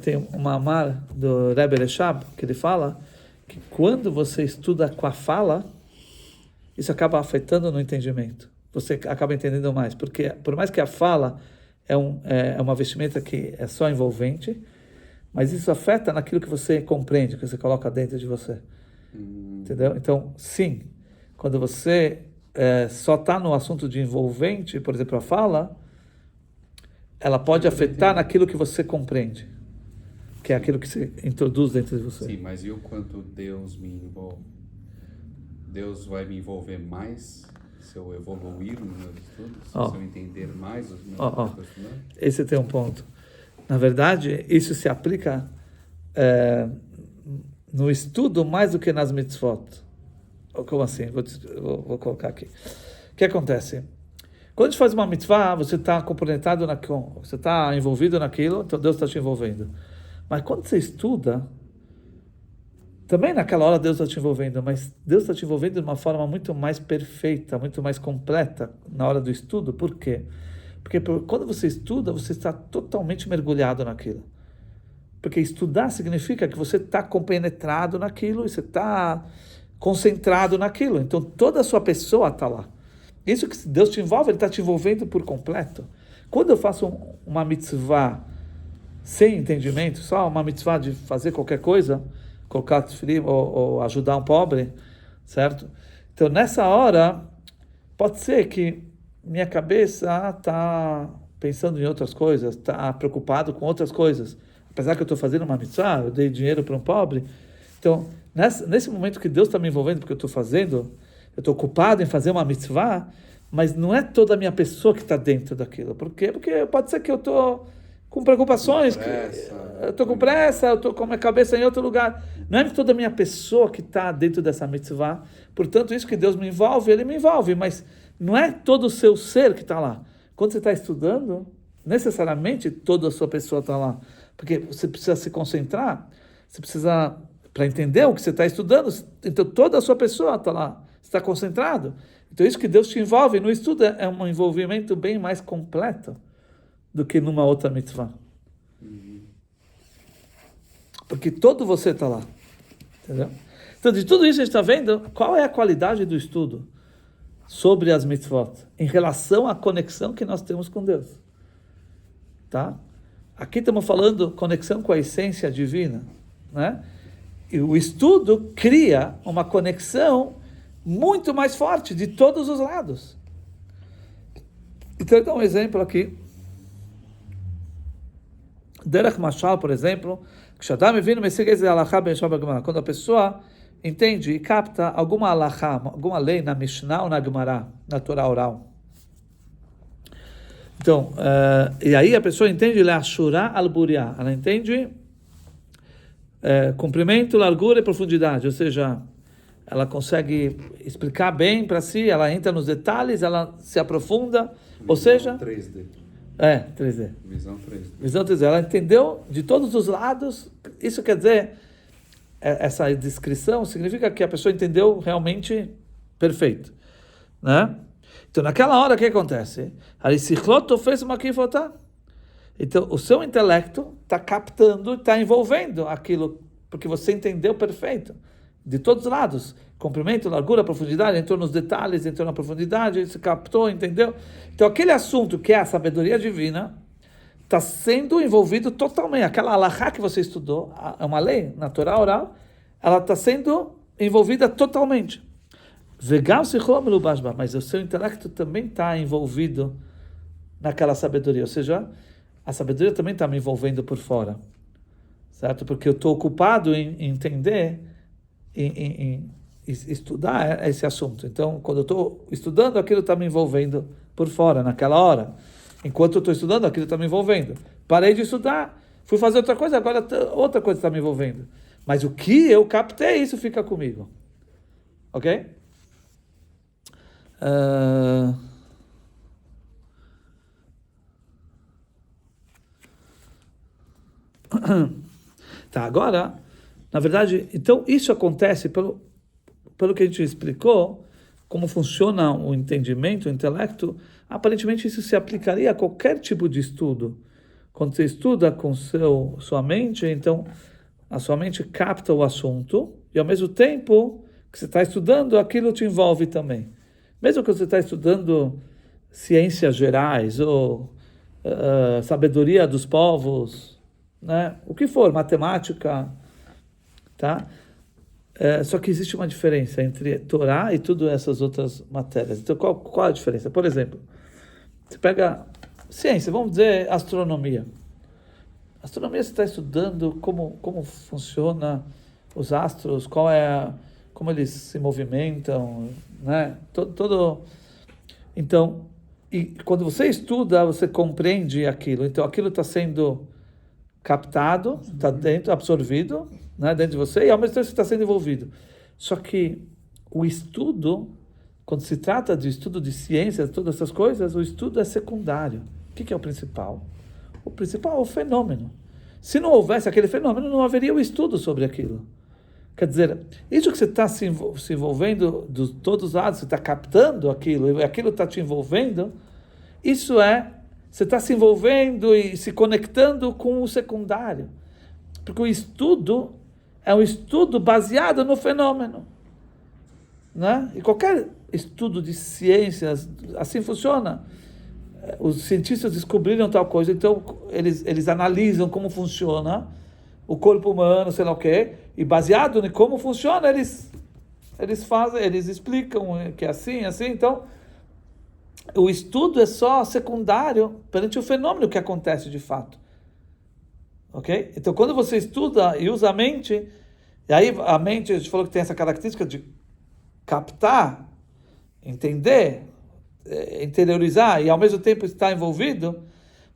Tem uma amar do Rebbe Reshab, que ele fala que quando você estuda com a fala, isso acaba afetando no entendimento. Você acaba entendendo mais, porque por mais que a fala é uma vestimenta que é só envolvente, mas isso afeta naquilo que você compreende, que você coloca dentro de você. Entendeu? Então, sim, quando você só está no assunto de envolvente, por exemplo, a fala, ela pode afetar naquilo que você compreende, que é aquilo que você introduz dentro de você. Sim, mas e o quanto Deus me envolve? Deus vai me envolver mais se eu evoluir nos meus estudos? Se eu entender mais os meus estudos? Esse tem um ponto. Na verdade, isso se aplica no estudo mais do que nas mitzvot. Como assim? Vou colocar aqui. O que acontece? Quando a gente faz uma mitzvah, você está componentado naquilo, você está envolvido naquilo, então Deus está te envolvendo. Mas quando você estuda, também naquela hora Deus está te envolvendo, mas Deus está te envolvendo de uma forma muito mais perfeita, muito mais completa na hora do estudo. Por quê? Porque quando você estuda, você está totalmente mergulhado naquilo. Porque estudar significa que você está compenetrado naquilo, e você está concentrado naquilo. Então toda a sua pessoa está lá. Isso que Deus te envolve, Ele está te envolvendo por completo. Quando eu faço uma mitzvah sem entendimento, só uma mitzvah de fazer qualquer coisa, colocar tefilim ou ajudar um pobre, certo? Então nessa hora, pode ser que minha cabeça está pensando em outras coisas, está preocupado com outras coisas. Apesar que eu estou fazendo uma mitzvah, eu dei dinheiro para um pobre. Então, nesse momento que Deus está me envolvendo, porque eu estou ocupado em fazer uma mitzvah, mas não é toda a minha pessoa que está dentro daquilo. Por quê? Porque pode ser que eu estou com preocupações, eu estou com pressa, eu estou com a minha cabeça em outro lugar. Não é toda a minha pessoa que está dentro dessa mitzvah. Portanto, isso que Deus me envolve, Ele me envolve, mas não é todo o seu ser que está lá. Quando você está estudando, necessariamente toda a sua pessoa está lá. Porque você precisa se concentrar, você precisa, para entender o que você está estudando, então toda a sua pessoa está lá, você está concentrado. Então isso que Deus te envolve no estudo é um envolvimento bem mais completo do que numa outra mitzvah. Porque todo você está lá. Entendeu? Então de tudo isso a gente está vendo qual é a qualidade do estudo sobre as mitzvot, em relação à conexão que nós temos com Deus. Tá? Aqui estamos falando conexão com a essência divina, né? E o estudo cria uma conexão muito mais forte de todos os lados. Então, eu dou um exemplo aqui. Derech Mashal, por exemplo, quando a pessoa entende e capta alguma alahá, alguma lei na Mishnah ou na Gemara, na Torá oral. Então, e aí a pessoa entende Le'ashura al-Buriah, ela entende comprimento, largura e profundidade, ou seja, ela consegue explicar bem para si, ela entra nos detalhes, ela se aprofunda, ou seja... 3D. 3D. Visão 3D. Visão 3D. Ela entendeu de todos os lados, isso quer dizer, essa descrição significa que a pessoa entendeu realmente perfeito, né? Então, naquela hora, o que acontece? Então, o seu intelecto está captando, está envolvendo aquilo, porque você entendeu perfeito. de todos os lados. Comprimento, largura, profundidade, entrou nos detalhes, entrou na profundidade, se captou, entendeu? Então aquele assunto que é a sabedoria divina está sendo envolvido totalmente. Aquela alahá que você estudou, é uma lei na Torá oral, ela está sendo envolvida totalmente. Mas o seu intelecto também está envolvido naquela sabedoria, ou seja, a sabedoria também está me envolvendo por fora, certo? Porque eu estou ocupado em entender, em estudar esse assunto. Então, quando eu estou estudando, aquilo está me envolvendo por fora, naquela hora. Enquanto eu estou estudando, aquilo está me envolvendo. Parei de estudar, fui fazer outra coisa, agora outra coisa está me envolvendo. Mas o que eu captei, isso fica comigo. Ok? Tá, agora, na verdade, então isso acontece pelo que a gente explicou, como funciona o entendimento, o intelecto. Aparentemente isso se aplicaria a qualquer tipo de estudo. Quando você estuda com sua mente, então a sua mente capta o assunto e ao mesmo tempo que você está estudando, aquilo te envolve também. Mesmo que você está estudando ciências gerais ou sabedoria dos povos, né? O que for, matemática, tá? Só que existe uma diferença entre Torá e todas essas outras matérias. Então, qual a diferença? Por exemplo, você pega ciência, vamos dizer astronomia. Astronomia você está estudando como funciona os astros, como eles se movimentam, né? Então, e quando você estuda, você compreende aquilo. Então, aquilo está sendo captado, está dentro, absorvido, né, dentro de você, e ao mesmo tempo você está sendo envolvido. Só que o estudo, quando se trata de estudo de ciências, todas essas coisas, o estudo é secundário. O que é o principal? O principal é o fenômeno. Se não houvesse aquele fenômeno, não haveria o estudo sobre aquilo. Quer dizer, isso que você está se envolvendo de todos os lados, você está captando aquilo, e aquilo está te envolvendo, isso você está se envolvendo e se conectando com o secundário. Porque o estudo é um estudo baseado no fenômeno, né? E qualquer estudo de ciências, assim funciona. Os cientistas descobriram tal coisa, então eles analisam como funciona o corpo humano, sei lá o quê, e baseado em como funciona, eles explicam que é assim, então o estudo é só secundário perante o fenômeno que acontece de fato. Ok? Então, quando você estuda e usa a mente, e aí a mente, a gente falou que tem essa característica de captar, entender, interiorizar e ao mesmo tempo estar envolvido,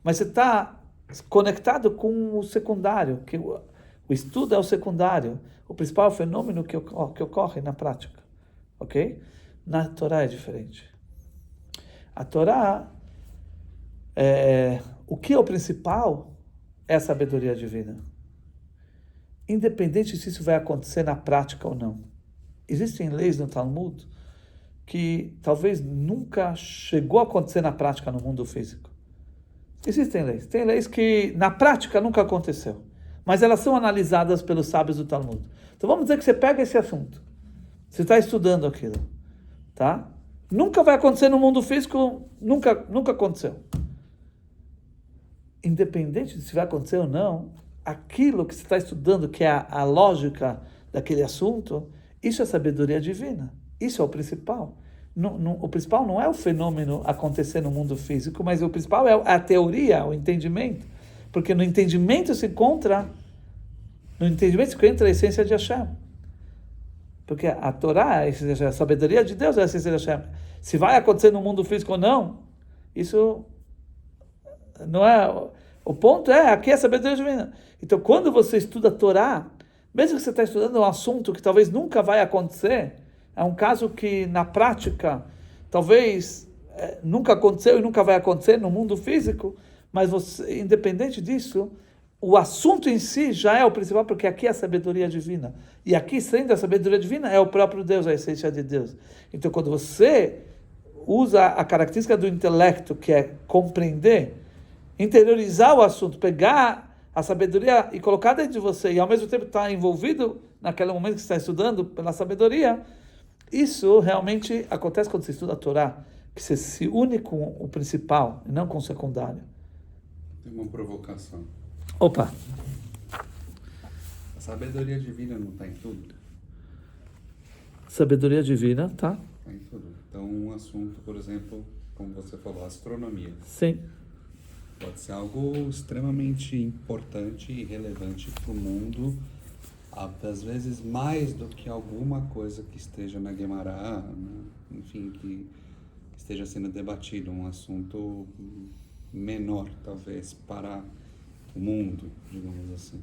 mas você está conectado com o secundário, que o estudo é o secundário, o principal é o fenômeno que ocorre na prática. Ok? Na Torá é diferente. A Torá, o que é o principal é a sabedoria divina. Independente se isso vai acontecer na prática ou não. Existem leis no Talmud que talvez nunca chegou a acontecer na prática no mundo físico. Existem leis. Tem leis que na prática nunca aconteceu, mas elas são analisadas pelos sábios do Talmud. Então vamos dizer que você pega esse assunto, você está estudando aquilo, tá? Nunca vai acontecer no mundo físico, nunca aconteceu. Independente de se vai acontecer ou não, aquilo que você está estudando, que é a lógica daquele assunto, isso é sabedoria divina. Isso é o principal. O principal não é o fenômeno acontecer no mundo físico, mas o principal é a teoria, o entendimento. Porque no entendimento se encontra a essência de Hashem. Porque a Torá, a sabedoria de Deus é a essência de Hashem. Se vai acontecer no mundo físico ou não, isso não é... O ponto aqui é a sabedoria divina. Então, quando você estuda a Torá, mesmo que você está estudando um assunto que talvez nunca vai acontecer, é um caso que, na prática, talvez nunca aconteceu e nunca vai acontecer no mundo físico, mas você, independente disso, o assunto em si já é o principal, porque aqui é a sabedoria divina. E aqui, sendo a sabedoria divina, é o próprio Deus, a essência de Deus. Então, quando você usa a característica do intelecto, que é compreender, interiorizar o assunto, pegar a sabedoria e colocar dentro de você, e ao mesmo tempo estar envolvido naquele momento que você está estudando pela sabedoria. Isso realmente acontece quando você estuda a Torá, que você se une com o principal e não com o secundário. Tem uma provocação. Opa! A sabedoria divina não está em tudo? Sabedoria divina, tá? Está em tudo. Então, um assunto, por exemplo, como você falou, astronomia. Sim. Pode ser algo extremamente importante e relevante para o mundo, às vezes mais do que alguma coisa que esteja na Guemará, né? Enfim, que esteja sendo debatido, um assunto menor, talvez, para o mundo, digamos assim.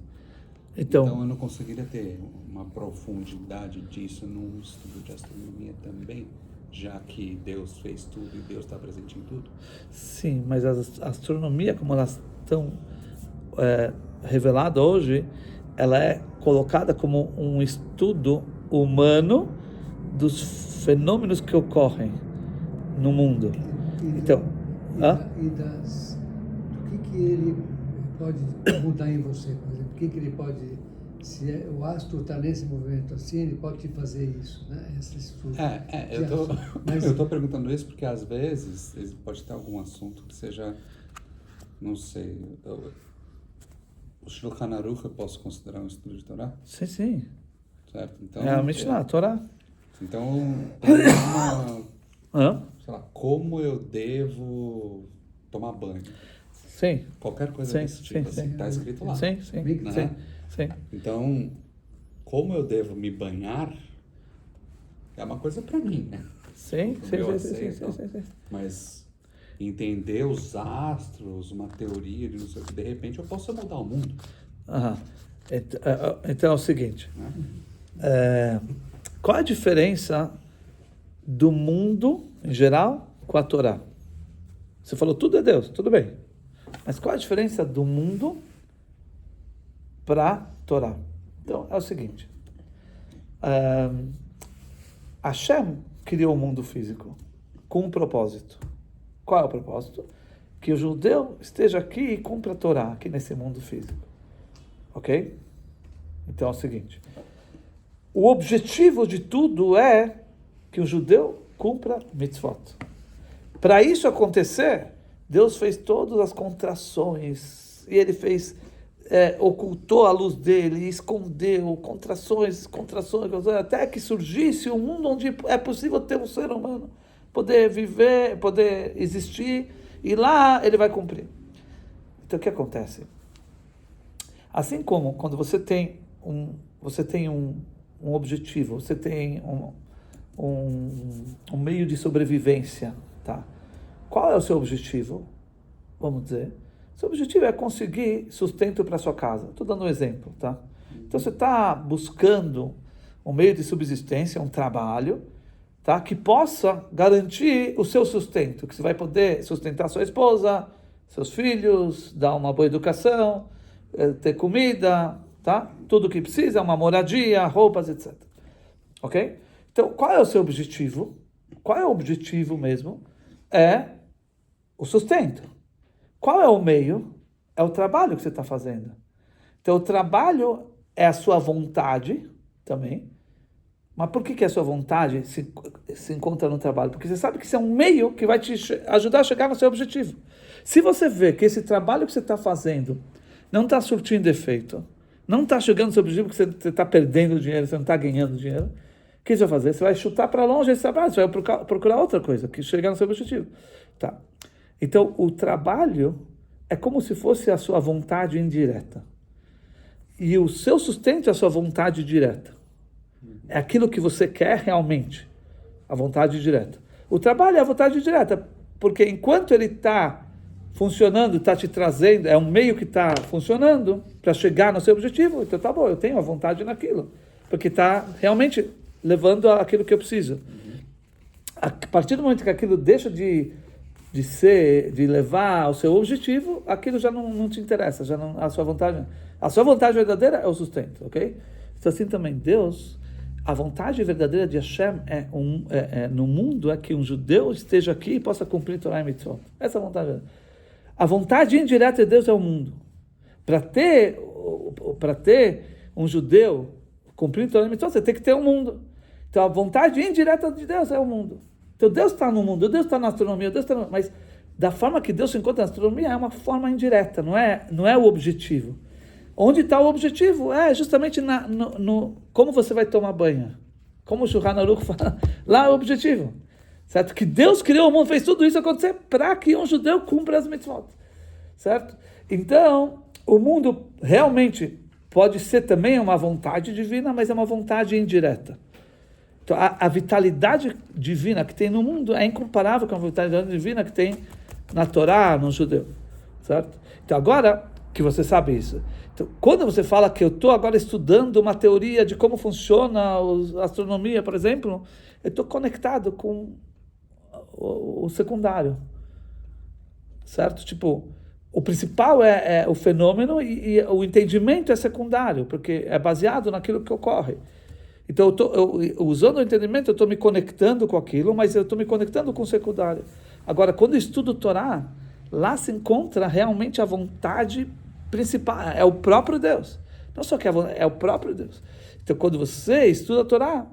Então eu não conseguiria ter uma profundidade disso num estudo de astronomia também, já que Deus fez tudo e Deus está presente em tudo. Sim, mas a astronomia, como elas estão reveladas hoje, ela é colocada como um estudo humano dos fenômenos que ocorrem no mundo. Então, do que ele pode mudar em você, por exemplo, o que ele pode, se o astro está nesse movimento assim, ele pode te fazer isso, né? Esse estudo. Eu tô perguntando isso porque às vezes pode ter algum assunto que seja, não sei, o Shulchan Aruch eu posso considerar um estudo de Torá? Sim, sim. Certo? Então, É a Mishnah, a Torá. Então, tem uma, sei lá, como eu devo tomar banho? Sim. Qualquer coisa desse tipo, assim, tá escrito lá. Sim, sim, né? sim. Então, como eu devo me banhar é uma coisa para mim, né? Sim. Mas entender os astros, uma teoria de não sei o que, de repente eu posso mudar o mundo. Então é o seguinte, qual a diferença do mundo em geral com a Torá? Você falou tudo é Deus, tudo bem, mas qual a diferença do mundo para a Torá? Então é o seguinte, Hashem criou o mundo físico com um propósito. Qual é o propósito? Que o judeu esteja aqui e cumpra a Torá aqui nesse mundo físico. Ok? Então é o seguinte, o objetivo de tudo é que o judeu cumpra mitzvot. Para isso acontecer, Deus fez todas as contrações, e ele fez, ocultou a luz dele, escondeu contrações, até que surgisse um mundo onde é possível ter um ser humano, poder viver, poder existir, e lá ele vai cumprir. Então o que acontece? Assim como quando você tem um objetivo, você tem um meio de sobrevivência, tá? Qual é o seu objetivo? Vamos dizer, seu objetivo é conseguir sustento para sua casa. Estou dando um exemplo, tá? Então você está buscando um meio de subsistência, um trabalho, tá? Que possa garantir o seu sustento, que você vai poder sustentar sua esposa, seus filhos, dar uma boa educação, ter comida, tá? Tudo o que precisa, uma moradia, roupas, etc. Ok? Então, qual é o seu objetivo? Qual é o objetivo mesmo? É o sustento. Qual é o meio? É o trabalho que você está fazendo. Então, o trabalho é a sua vontade também. Mas por que a sua vontade se encontra no trabalho? Porque você sabe que isso é um meio que vai te ajudar a chegar no seu objetivo. Se você vê que esse trabalho que você está fazendo não está surtindo efeito, não está chegando no seu objetivo, que você está perdendo dinheiro, você não está ganhando dinheiro, o que você vai fazer? Você vai chutar para longe esse trabalho, você vai procurar outra coisa que chegar no seu objetivo. Tá. Então, o trabalho é como se fosse a sua vontade indireta. E o seu sustento é a sua vontade direta. É aquilo que você quer realmente, a vontade direta. O trabalho é a vontade direta, porque enquanto ele está funcionando, está te trazendo, é um meio que está funcionando para chegar no seu objetivo, então tá bom, eu tenho a vontade naquilo, porque está realmente levando aquilo que eu preciso. A partir do momento que aquilo deixa de levar ao seu objetivo, aquilo já não te interessa, já não, a sua vontade verdadeira é o sustento, ok? Então assim também Deus, a vontade verdadeira de Hashem no mundo é que um judeu esteja aqui e possa cumprir Torah e Mitzvot. Essa é a vontade verdadeira. A vontade indireta de Deus é o mundo. Para ter um judeu cumprindo Torah e Mitzvot, você tem que ter um mundo. Então a vontade indireta de Deus é o mundo. Então Deus está no mundo, Deus está na astronomia, mas da forma que Deus se encontra na astronomia é uma forma indireta, não é o objetivo. Onde está o objetivo? É justamente como você vai tomar banho. Como o Shulchan Aruch fala, lá é o objetivo. Certo? Que Deus criou o mundo, fez tudo isso acontecer para que um judeu cumpra as mitzvot. Certo? Então, o mundo realmente pode ser também uma vontade divina, mas é uma vontade indireta. Então, a vitalidade divina que tem no mundo é incomparável com a vitalidade divina que tem na Torá, no judeu. Certo? Então, agora que você sabe isso, então, quando você fala que eu estou agora estudando uma teoria de como funciona a astronomia, por exemplo, eu estou conectado com o secundário, certo? Tipo, o principal é o fenômeno e o entendimento é secundário, porque é baseado naquilo que ocorre. Então, usando o entendimento, eu estou me conectando com aquilo, mas eu estou me conectando com o secundário. Agora, quando eu estudo Torá, lá se encontra realmente a vontade principal, é o próprio Deus. Não só que é o próprio Deus. Então, quando você estuda a Torá,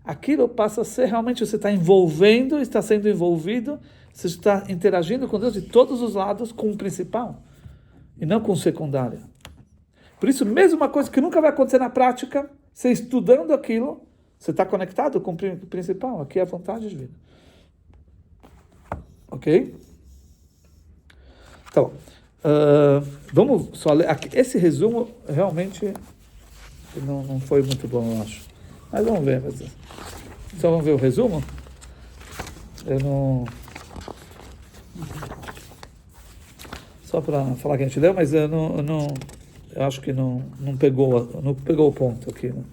aquilo passa a ser realmente, você está envolvendo, está sendo envolvido, você está interagindo com Deus de todos os lados com o principal, e não com o secundário. Por isso, mesmo uma coisa que nunca vai acontecer na prática, você estudando aquilo, você está conectado com o principal, aqui é a vontade divina. Ok? Então, vamos só ler. Esse resumo realmente não foi muito bom, eu acho. Mas vamos ver. Só vamos ver o resumo? Eu não... Só para falar que a gente leu, mas eu acho que não pegou o ponto aqui. Né?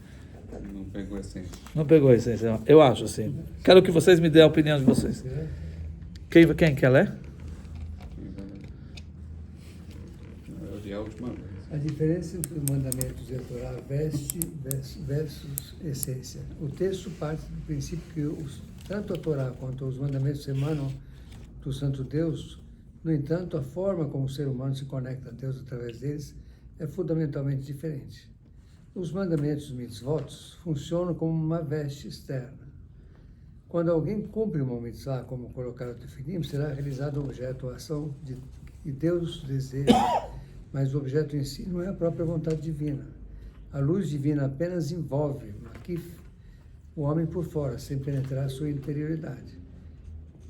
Não pegou a essência. Não pegou a essência, eu acho, assim. Quero que vocês me dêem a opinião de vocês. Quem quer ler? Eu li a última vez. A diferença entre os mandamentos e a Torá, veste versus essência. O texto parte do princípio que tanto a Torá quanto os mandamentos emanam do Santo Deus. No entanto, a forma como o ser humano se conecta a Deus através deles é fundamentalmente diferente. Os mandamentos mitzvot funcionam como uma veste externa. Quando alguém cumpre uma mitzvah, como colocar o tefilim, será realizado o objeto ou ação que Deus deseja, mas o objeto em si não é a própria vontade divina. A luz divina apenas envolve o homem por fora, sem penetrar a sua interioridade.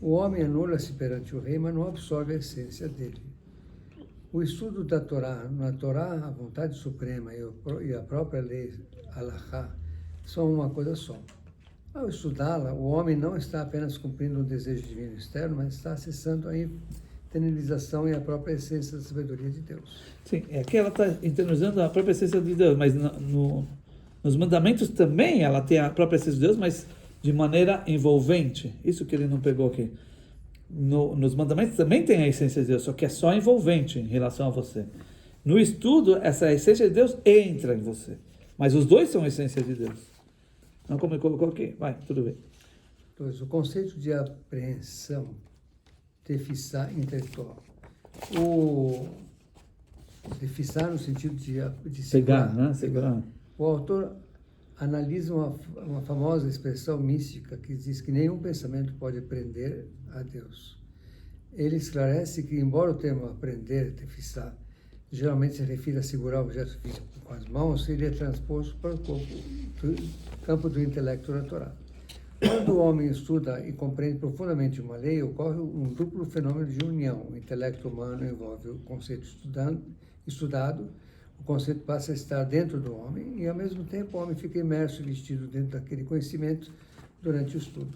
O homem anula-se perante o rei, mas não absorve a essência dele. O estudo da Torá, na Torá, a vontade suprema e a própria lei, Halachá, são uma coisa só. Ao estudá-la, o homem não está apenas cumprindo um desejo divino externo, mas está acessando a internalização e a própria essência da sabedoria de Deus. Sim, aqui ela está internalizando a própria essência de Deus, mas nos mandamentos também ela tem a própria essência de Deus, mas de maneira envolvente. Isso que ele não pegou aqui. Nos mandamentos também tem a essência de Deus, só que é só envolvente em relação a você. No estudo, essa essência de Deus entra em você. Mas os dois são a essência de Deus. Não como ele colocou aqui. Vai, tudo bem. Pois, o conceito de apreensão, tefissá intelectual. O tefissá no sentido de segurar. Pegar, né? Segurar. O autor analisa uma famosa expressão mística que diz que nenhum pensamento pode prender a Deus. Ele esclarece que, embora o termo aprender, tefissá, geralmente se refere a segurar o objeto físico com as mãos, ele é transposto para o campo do intelecto natural. Quando o homem estuda e compreende profundamente uma lei, ocorre um duplo fenômeno de união. O intelecto humano envolve o conceito estudado, o conceito passa a estar dentro do homem e, ao mesmo tempo, o homem fica imerso e vestido dentro daquele conhecimento durante o estudo.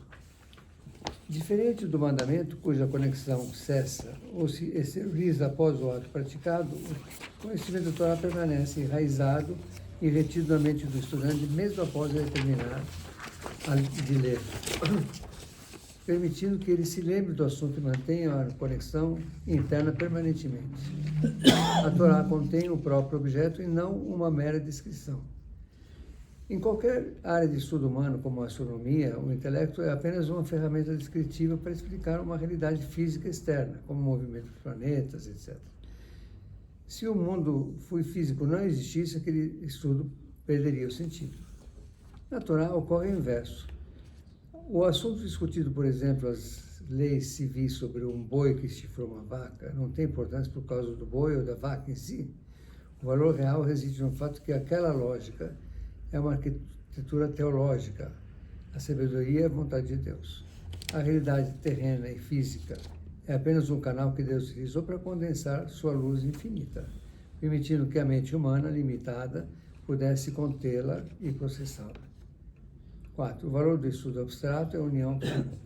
Diferente do mandamento, cuja conexão cessa ou se exterioriza após o ato praticado, o conhecimento da Torá permanece enraizado e retido na mente do estudante, mesmo após ele terminar de ler, permitindo que ele se lembre do assunto e mantenha a conexão interna permanentemente. A Torá contém o próprio objeto e não uma mera descrição. Em qualquer área de estudo humano, como a astronomia, o intelecto é apenas uma ferramenta descritiva para explicar uma realidade física externa, como o movimento dos planetas, etc. Se o mundo físico não existisse, aquele estudo perderia o sentido. Na Torá ocorre o inverso. O assunto discutido, por exemplo, as leis civis sobre um boi que chifrou uma vaca, não tem importância por causa do boi ou da vaca em si. O valor real reside no fato que aquela lógica é uma arquitetura teológica. A sabedoria é a vontade de Deus. A realidade terrena e física é apenas um canal que Deus utilizou para condensar sua luz infinita, permitindo que a mente humana limitada pudesse contê-la e processá-la. 4. O valor do estudo abstrato é a união absoluta.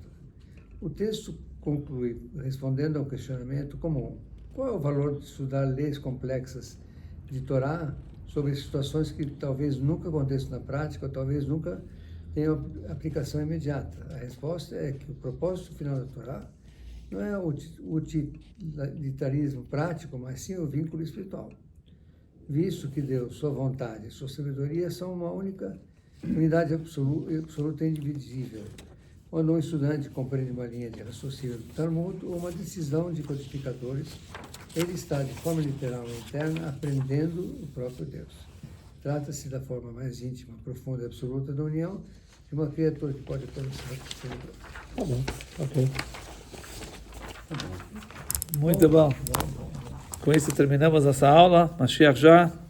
O texto conclui respondendo ao questionamento comum: qual é o valor de estudar leis complexas de Torá sobre situações que talvez nunca aconteçam na prática ou talvez nunca tenham aplicação imediata? A resposta é que o propósito final da Torá não é o utilitarismo prático, mas sim o vínculo espiritual. Visto que Deus, sua vontade e sua sabedoria são uma única unidade absoluta e indivisível. Quando um estudante compreende uma linha de raciocínio do Talmud ou uma decisão de codificadores, ele está, de forma literal e interna, aprendendo o próprio Deus. Trata-se da forma mais íntima, profunda e absoluta da união de uma criatura que pode conhecer o Senhor. Tá bom, ok. Muito bom. Com isso terminamos essa aula. Mashiach já.